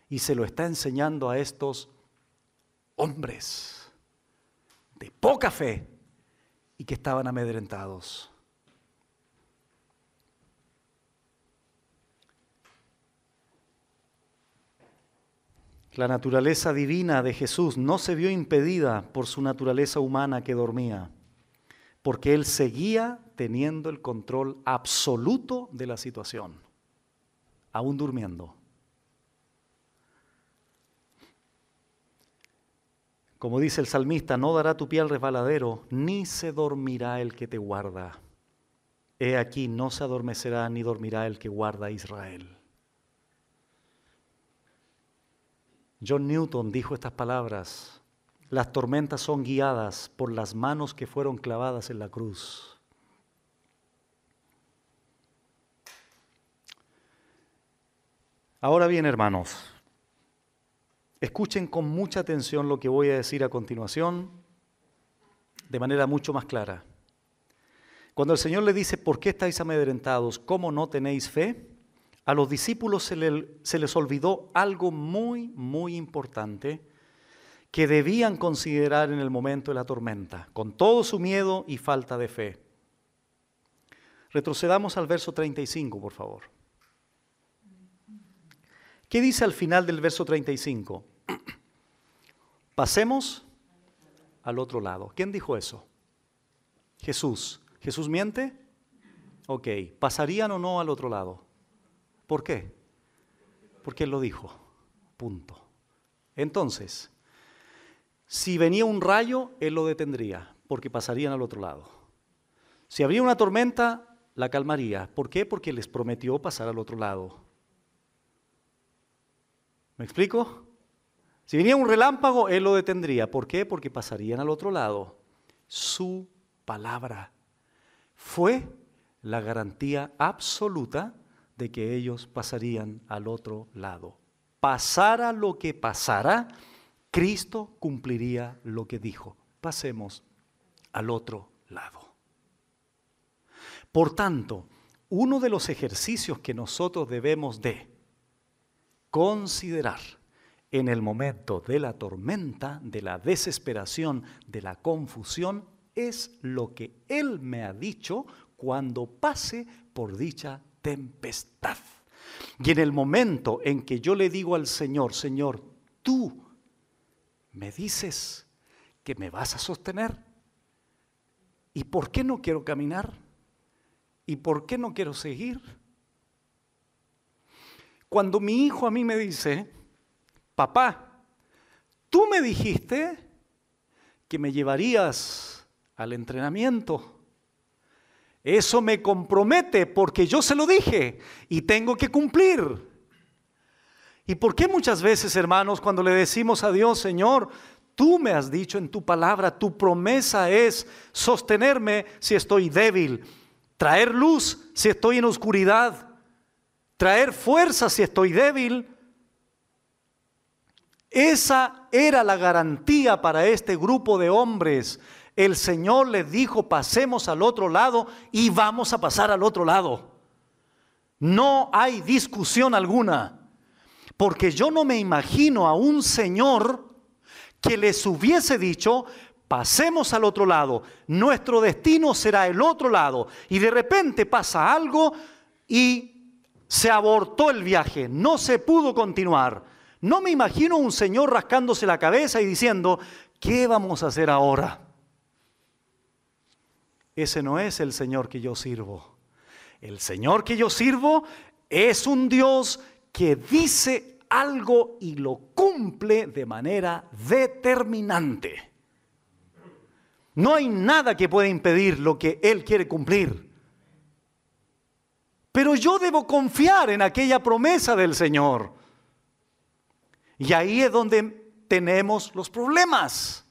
Y se lo está enseñando a estos hombres de poca fe y que estaban amedrentados. La naturaleza divina de Jesús no se vio impedida por su naturaleza humana que dormía, porque Él seguía teniendo el control absoluto de la situación, aún durmiendo. Como dice el salmista, no dará tu pie al resbaladero, ni se dormirá el que te guarda. He aquí, no se adormecerá ni dormirá el que guarda a Israel. John Newton dijo estas palabras: las tormentas son guiadas por las manos que fueron clavadas en la cruz. Ahora bien, hermanos, escuchen con mucha atención lo que voy a decir a continuación de manera mucho más clara. Cuando el Señor le dice, ¿por qué estáis amedrentados? ¿Cómo no tenéis fe? A los discípulos se les olvidó algo muy, muy importante que debían considerar en el momento de la tormenta, con todo su miedo y falta de fe. Retrocedamos al verso 35, por favor. ¿Qué dice al final del verso 35? Pasemos al otro lado. ¿Quién dijo eso? Jesús. ¿Jesús miente? Ok. ¿Pasarían o no al otro lado? ¿Por qué? Porque Él lo dijo. Punto. Entonces, Si venía un rayo, Él lo detendría, porque pasarían al otro lado. Si habría una tormenta, la calmaría. ¿Por qué? Porque les prometió pasar al otro lado. ¿Me explico? Si venía un relámpago, Él lo detendría. ¿Por qué? Porque pasarían al otro lado. Su palabra fue la garantía absoluta de que ellos pasarían al otro lado. Pasara lo que pasara, Cristo cumpliría lo que dijo. Pasemos al otro lado. Por tanto, uno de los ejercicios que nosotros debemos de considerar en el momento de la tormenta, de la desesperación, de la confusión, es lo que Él me ha dicho cuando pase por dicha tempestad. Y en el momento en que yo le digo al Señor, Señor, tú me dices que me vas a sostener. ¿Y por qué no quiero caminar? ¿Y por qué no quiero seguir? Cuando mi hijo a mí me dice, papá, tú me dijiste que me llevarías al entrenamiento. Eso me compromete porque yo se lo dije y tengo que cumplir. ¿Y por qué muchas veces, hermanos, cuando le decimos a Dios, Señor, tú me has dicho en tu palabra, tu promesa es sostenerme si estoy débil, traer luz si estoy en oscuridad, traer fuerza si estoy débil? Esa era la garantía para este grupo de hombres. El Señor les dijo, pasemos al otro lado y vamos a pasar al otro lado. No hay discusión alguna. Porque yo no me imagino a un Señor que les hubiese dicho, pasemos al otro lado, nuestro destino será el otro lado. Y de repente pasa algo y se abortó el viaje, no se pudo continuar. No me imagino un Señor rascándose la cabeza y diciendo, ¿qué vamos a hacer ahora? Ese no es el Señor que yo sirvo. El Señor que yo sirvo es un Dios que dice algo y lo cumple de manera determinante. No hay nada que pueda impedir lo que Él quiere cumplir. Pero yo debo confiar en aquella promesa del Señor. Y ahí es donde tenemos los problemas.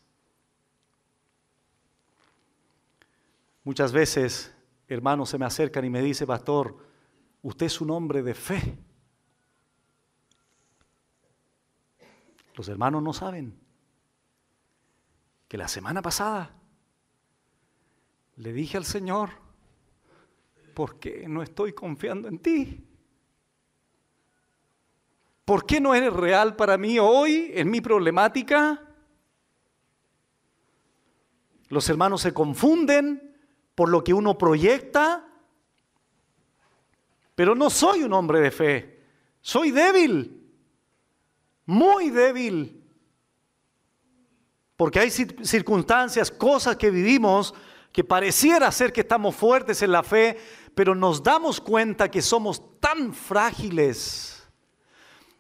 Muchas veces, hermanos se me acercan y me dicen, pastor, usted es un hombre de fe. Los hermanos no saben que la semana pasada le dije al Señor, ¿por qué no estoy confiando en ti? ¿Por qué no eres real para mí hoy en mi problemática? Los hermanos se confunden por lo que uno proyecta, pero no soy un hombre de fe, soy débil, muy débil, porque hay circunstancias, cosas que vivimos que pareciera ser que estamos fuertes en la fe, pero nos damos cuenta que somos tan frágiles.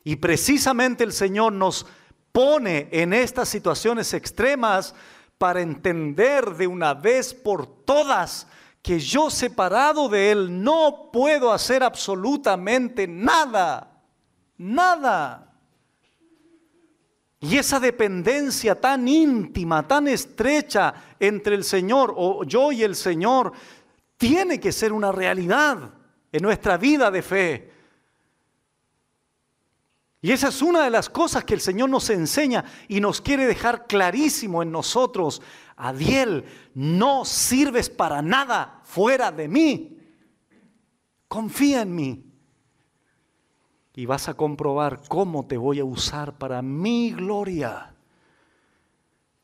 Y precisamente el Señor nos pone en estas situaciones extremas para entender de una vez por todas que yo separado de Él no puedo hacer absolutamente nada, nada. Y esa dependencia tan íntima, tan estrecha entre el Señor o yo y el Señor, tiene que ser una realidad en nuestra vida de fe. Y esa es una de las cosas que el Señor nos enseña y nos quiere dejar clarísimo en nosotros. Adiel, no sirves para nada fuera de mí. Confía en mí. Y vas a comprobar cómo te voy a usar para mi gloria.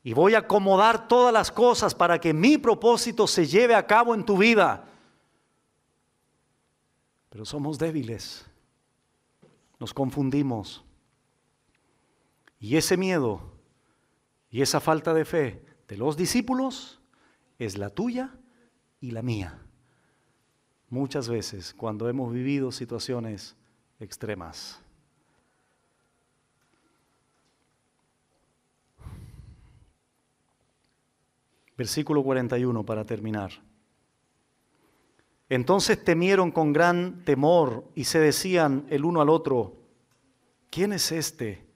Y voy a acomodar todas las cosas para que mi propósito se lleve a cabo en tu vida. Pero somos débiles. Nos confundimos. Y ese miedo y esa falta de fe de los discípulos es la tuya y la mía. Muchas veces cuando hemos vivido situaciones extremas. Versículo 41 para terminar. Entonces temieron con gran temor y se decían el uno al otro, ¿quién es este?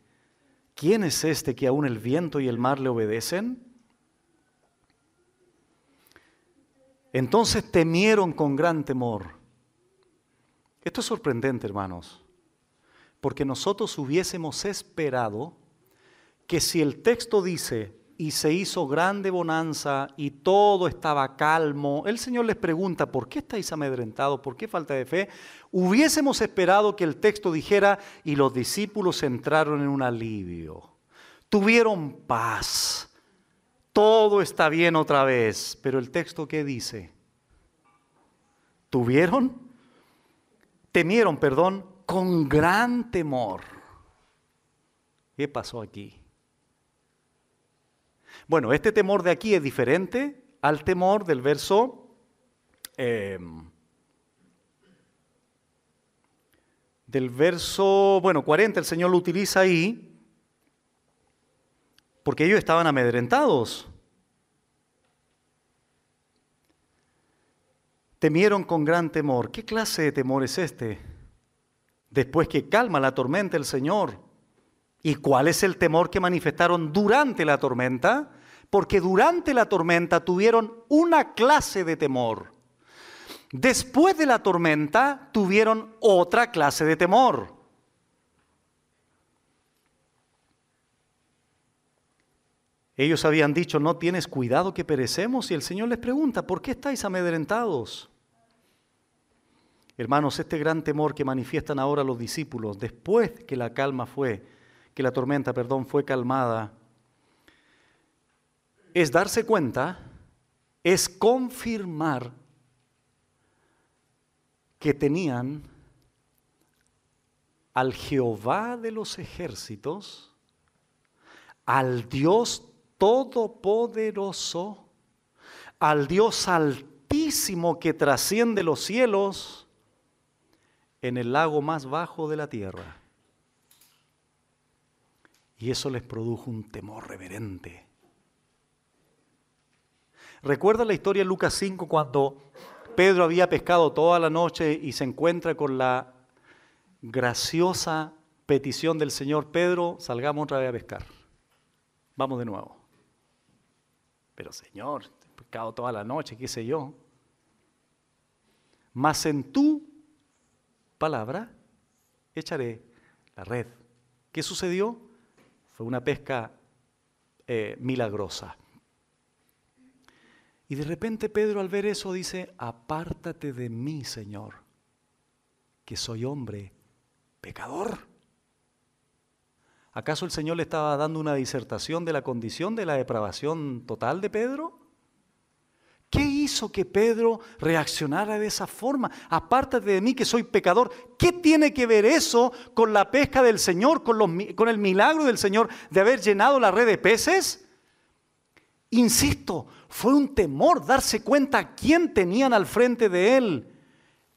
¿Quién es este que aún el viento y el mar le obedecen? Entonces temieron con gran temor. Esto es sorprendente, hermanos, porque nosotros hubiésemos esperado que si el texto dice, y se hizo grande bonanza y todo estaba calmo, el Señor les pregunta, ¿por qué estáis amedrentados? ¿Por qué falta de fe? Hubiésemos esperado que el texto dijera, y los discípulos entraron en un alivio, tuvieron paz, todo está bien otra vez. Pero el texto, ¿qué dice? Temieron, con gran temor. ¿Qué pasó aquí? Bueno, este temor de aquí es diferente al temor del verso 40, el Señor lo utiliza ahí, porque ellos estaban amedrentados. Temieron con gran temor. ¿Qué clase de temor es este? Después que calma la tormenta el Señor. ¿Y cuál es el temor que manifestaron durante la tormenta? Porque durante la tormenta tuvieron una clase de temor. Después de la tormenta tuvieron otra clase de temor. Ellos habían dicho, ¿no tienes cuidado que perecemos? Y el Señor les pregunta, ¿por qué estáis amedrentados? Hermanos, este gran temor que manifiestan ahora los discípulos, después que la tormenta fue calmada, es darse cuenta, es confirmar que tenían al Jehová de los ejércitos, al Dios todopoderoso, al Dios altísimo que trasciende los cielos, en el lago más bajo de la tierra. Y eso les produjo un temor reverente. ¿Recuerda la historia de Lucas 5 cuando Pedro había pescado toda la noche y se encuentra con la graciosa petición del Señor? Pedro, salgamos otra vez a pescar. Vamos de nuevo. Pero Señor, he pescado toda la noche, qué sé yo. Mas en tu palabra echaré la red. ¿Qué sucedió? Fue una pesca milagrosa. Y de repente Pedro al ver eso dice, apártate de mí, Señor, que soy hombre pecador. ¿Acaso el Señor le estaba dando una disertación de la condición de la depravación total de Pedro? ¿Qué hizo que Pedro reaccionara de esa forma? Apártate de mí que soy pecador. ¿Qué tiene que ver eso con la pesca del Señor, con el milagro del Señor de haber llenado la red de peces? Insisto, fue un temor darse cuenta quién tenían al frente de él.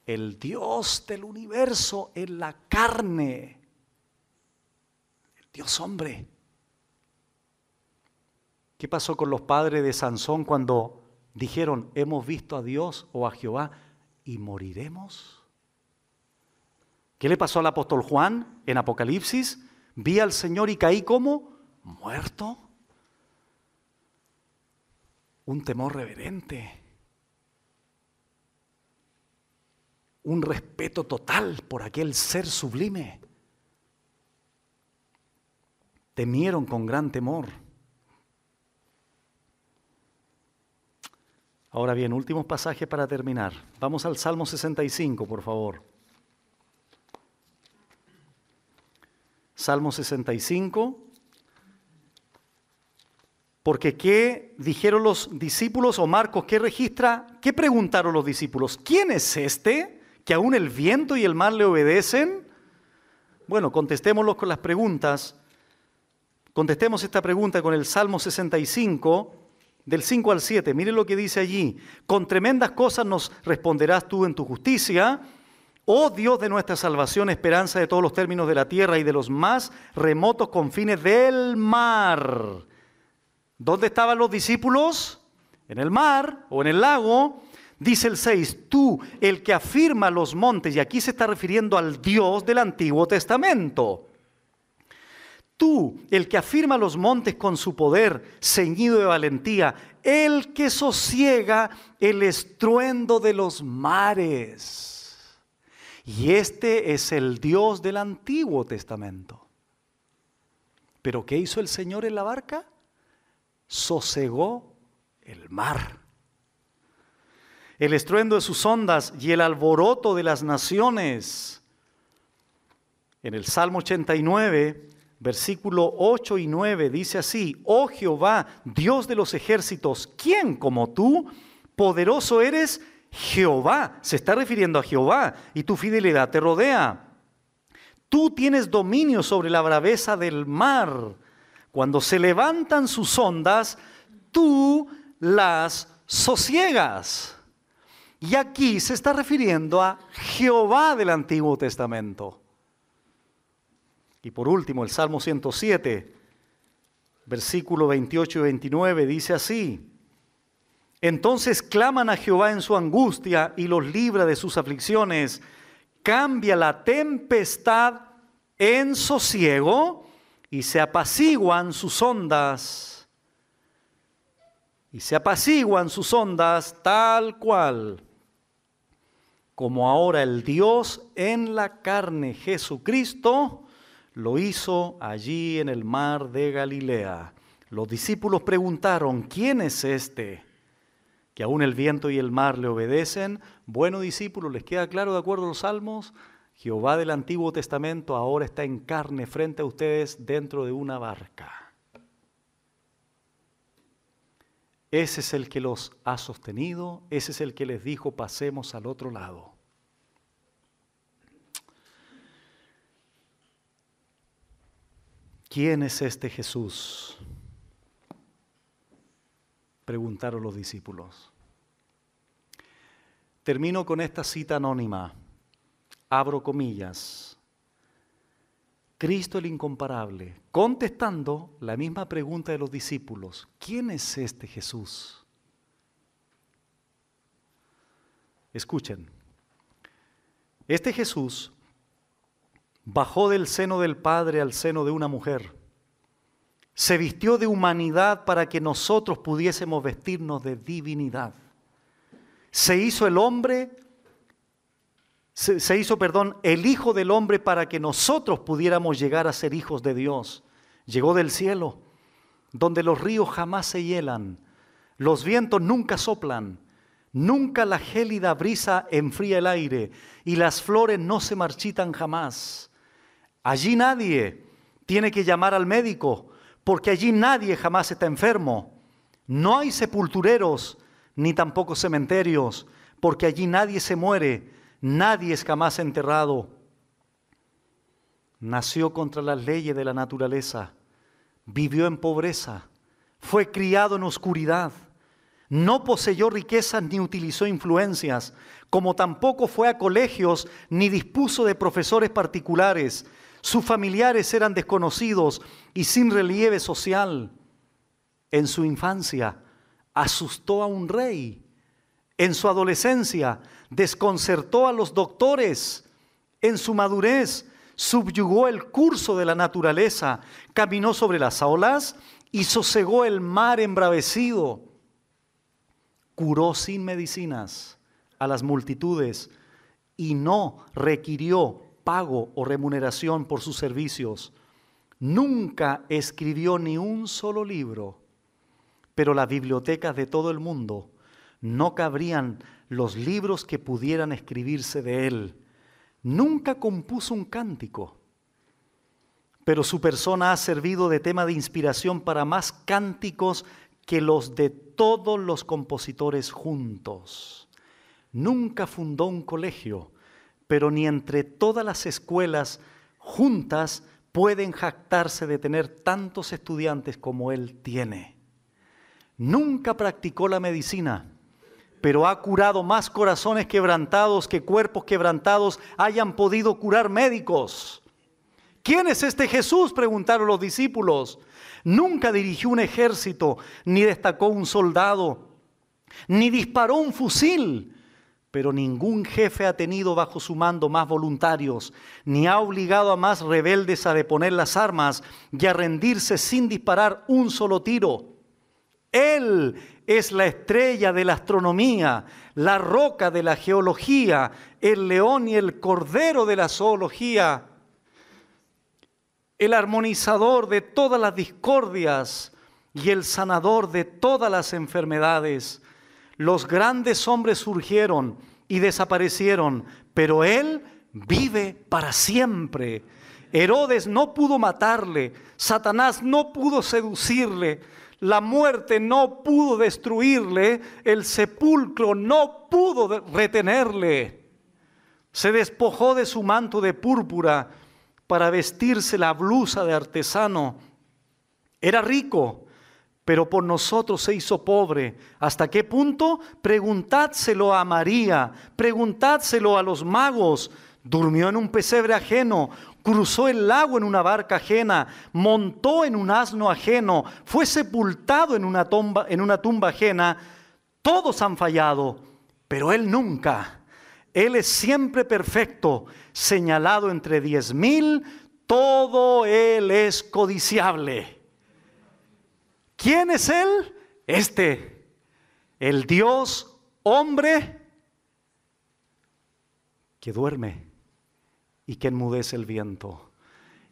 El Dios del universo en la carne. El Dios hombre. ¿Qué pasó con los padres de Sansón cuando dijeron, hemos visto a Dios o a Jehová y moriremos? ¿Qué le pasó al apóstol Juan en Apocalipsis? Vi al Señor y caí como muerto. Un temor reverente. Un respeto total por aquel ser sublime. Temieron con gran temor. Ahora bien, últimos pasajes para terminar. Vamos al Salmo 65, por favor. Salmo 65. Porque ¿qué dijeron los discípulos? O Marcos, ¿qué registra? ¿Qué preguntaron los discípulos? ¿Quién es este que aún el viento y el mar le obedecen? Bueno, contestémoslo con las preguntas. Contestemos esta pregunta con el Salmo 65, del 5 al 7. Miren lo que dice allí. Con tremendas cosas nos responderás tú en tu justicia. Oh Dios de nuestra salvación, esperanza de todos los términos de la tierra y de los más remotos confines del mar. ¿Dónde estaban los discípulos? en el mar o en el lago. Dice el 6, tú, el que afirma los montes, y aquí se está refiriendo al Dios del Antiguo Testamento. Tú, el que afirma los montes con su poder, ceñido de valentía, el que sosiega el estruendo de los mares. Y este es el Dios del Antiguo Testamento. ¿Pero qué hizo el Señor en la barca? Sosegó el mar. El estruendo de sus ondas y el alboroto de las naciones. En el Salmo 89, versículo 8 y 9 dice así: Oh Jehová, Dios de los ejércitos, ¿quién como tú? Poderoso eres Jehová. Se está refiriendo a Jehová y tu fidelidad te rodea. Tú tienes dominio sobre la braveza del mar. Cuando se levantan sus ondas, tú las sosiegas. Y aquí se está refiriendo a Jehová del Antiguo Testamento. Y por último, el Salmo 107, versículo 28 y 29, dice así: Entonces claman a Jehová en su angustia y los libra de sus aflicciones. Cambia la tempestad en sosiego y se apaciguan sus ondas. Y se apaciguan sus ondas tal cual como ahora el Dios en la carne, Jesucristo, lo hizo allí en el mar de Galilea. Los discípulos preguntaron: ¿quién es este que aún el viento y el mar le obedecen? Bueno, discípulos, ¿les queda claro de acuerdo a los salmos? Jehová del Antiguo Testamento ahora está en carne frente a ustedes dentro de una barca. Ese es el que los ha sostenido, ese es el que les dijo: pasemos al otro lado. ¿Quién es este Jesús?, preguntaron los discípulos. Termino con esta cita anónima. Abro comillas. Cristo el incomparable, contestando la misma pregunta de los discípulos: ¿quién es este Jesús? Escuchen. Este Jesús bajó del seno del Padre al seno de una mujer. Se vistió de humanidad para que nosotros pudiésemos vestirnos de divinidad. Se hizo el Hijo del Hombre para que nosotros pudiéramos llegar a ser hijos de Dios. Llegó del cielo, donde los ríos jamás se hielan, los vientos nunca soplan, nunca la gélida brisa enfría el aire y las flores no se marchitan jamás. Allí nadie tiene que llamar al médico, porque allí nadie jamás está enfermo. No hay sepultureros, ni tampoco cementerios, porque allí nadie se muere, nadie es jamás enterrado. Nació contra las leyes de la naturaleza, vivió en pobreza, fue criado en oscuridad, no poseyó riquezas ni utilizó influencias, como tampoco fue a colegios ni dispuso de profesores particulares. Sus familiares eran desconocidos y sin relieve social. En su infancia asustó a un rey. En su adolescencia desconcertó a los doctores. En su madurez subyugó el curso de la naturaleza, caminó sobre las olas y sosegó el mar embravecido. Curó sin medicinas a las multitudes y no requirió pago o remuneración por sus servicios. Nunca escribió ni un solo libro, pero las bibliotecas de todo el mundo no cabrían los libros que pudieran escribirse de él. Nunca compuso un cántico, pero su persona ha servido de tema de inspiración para más cánticos que los de todos los compositores juntos. Nunca fundó un colegio, pero ni entre todas las escuelas juntas pueden jactarse de tener tantos estudiantes como él tiene. Nunca practicó la medicina, pero ha curado más corazones quebrantados que cuerpos quebrantados hayan podido curar médicos. ¿Quién es este Jesús?, preguntaron los discípulos. Nunca dirigió un ejército, ni destacó un soldado, ni disparó un fusil, pero ningún jefe ha tenido bajo su mando más voluntarios, ni ha obligado a más rebeldes a deponer las armas y a rendirse sin disparar un solo tiro. Él es la estrella de la astronomía, la roca de la geología, el león y el cordero de la zoología, el armonizador de todas las discordias y el sanador de todas las enfermedades. Los grandes hombres surgieron y desaparecieron, pero Él vive para siempre. Herodes no pudo matarle, Satanás no pudo seducirle, la muerte no pudo destruirle, el sepulcro no pudo retenerle. Se despojó de su manto de púrpura para vestirse la blusa de artesano. Era rico, pero por nosotros se hizo pobre. ¿Hasta qué punto? Preguntádselo a María, preguntádselo a los magos. Durmió en un pesebre ajeno, cruzó el lago en una barca ajena, montó en un asno ajeno, fue sepultado en una tumba ajena. Todos han fallado, pero Él nunca. Él es siempre perfecto, señalado entre 10,000, todo Él es codiciable. ¿Quién es Él? El Dios hombre que duerme y que enmudece el viento.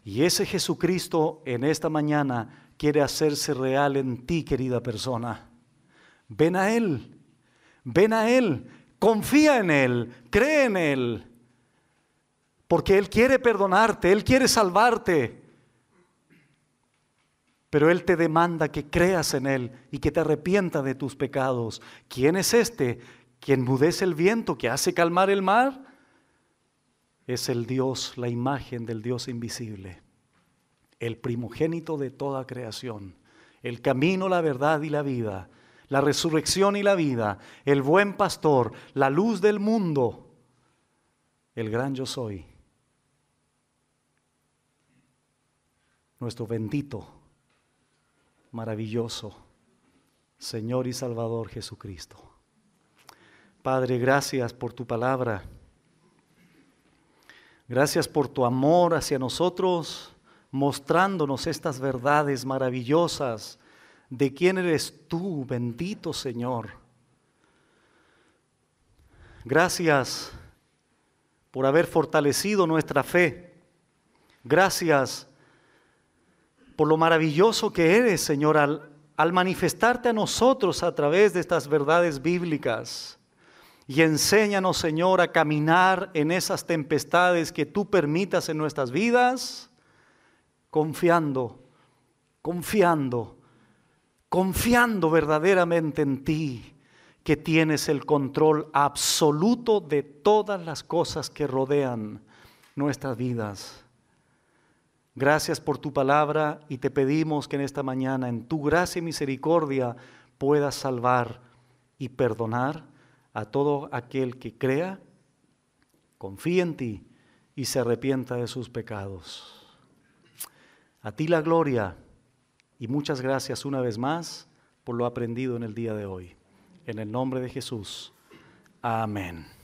Y ese Jesucristo en esta mañana quiere hacerse real en ti, querida persona. Ven a Él, confía en Él, cree en Él, porque Él quiere perdonarte, Él quiere salvarte. Pero Él te demanda que creas en Él y que te arrepientas de tus pecados. ¿Quién es este que enmudece el viento, que hace calmar el mar? Es el Dios, la imagen del Dios invisible, el primogénito de toda creación, el camino, la verdad y la vida, la resurrección y la vida, el buen pastor, la luz del mundo, el gran yo soy, nuestro bendito, maravilloso Señor y Salvador Jesucristo. Padre, gracias por tu palabra. Gracias por tu amor hacia nosotros, mostrándonos estas verdades maravillosas de quién eres tú, bendito Señor. Gracias por haber fortalecido nuestra fe. Gracias por lo maravilloso que eres, Señor, al manifestarte a nosotros a través de estas verdades bíblicas. Y enséñanos, Señor, a caminar en esas tempestades que tú permitas en nuestras vidas, confiando verdaderamente en ti, que tienes el control absoluto de todas las cosas que rodean nuestras vidas. Gracias por tu palabra y te pedimos que en esta mañana, en tu gracia y misericordia, puedas salvar y perdonar a todo aquel que crea, confíe en ti y se arrepienta de sus pecados. A ti la gloria y muchas gracias una vez más por lo aprendido en el día de hoy. En el nombre de Jesús. Amén.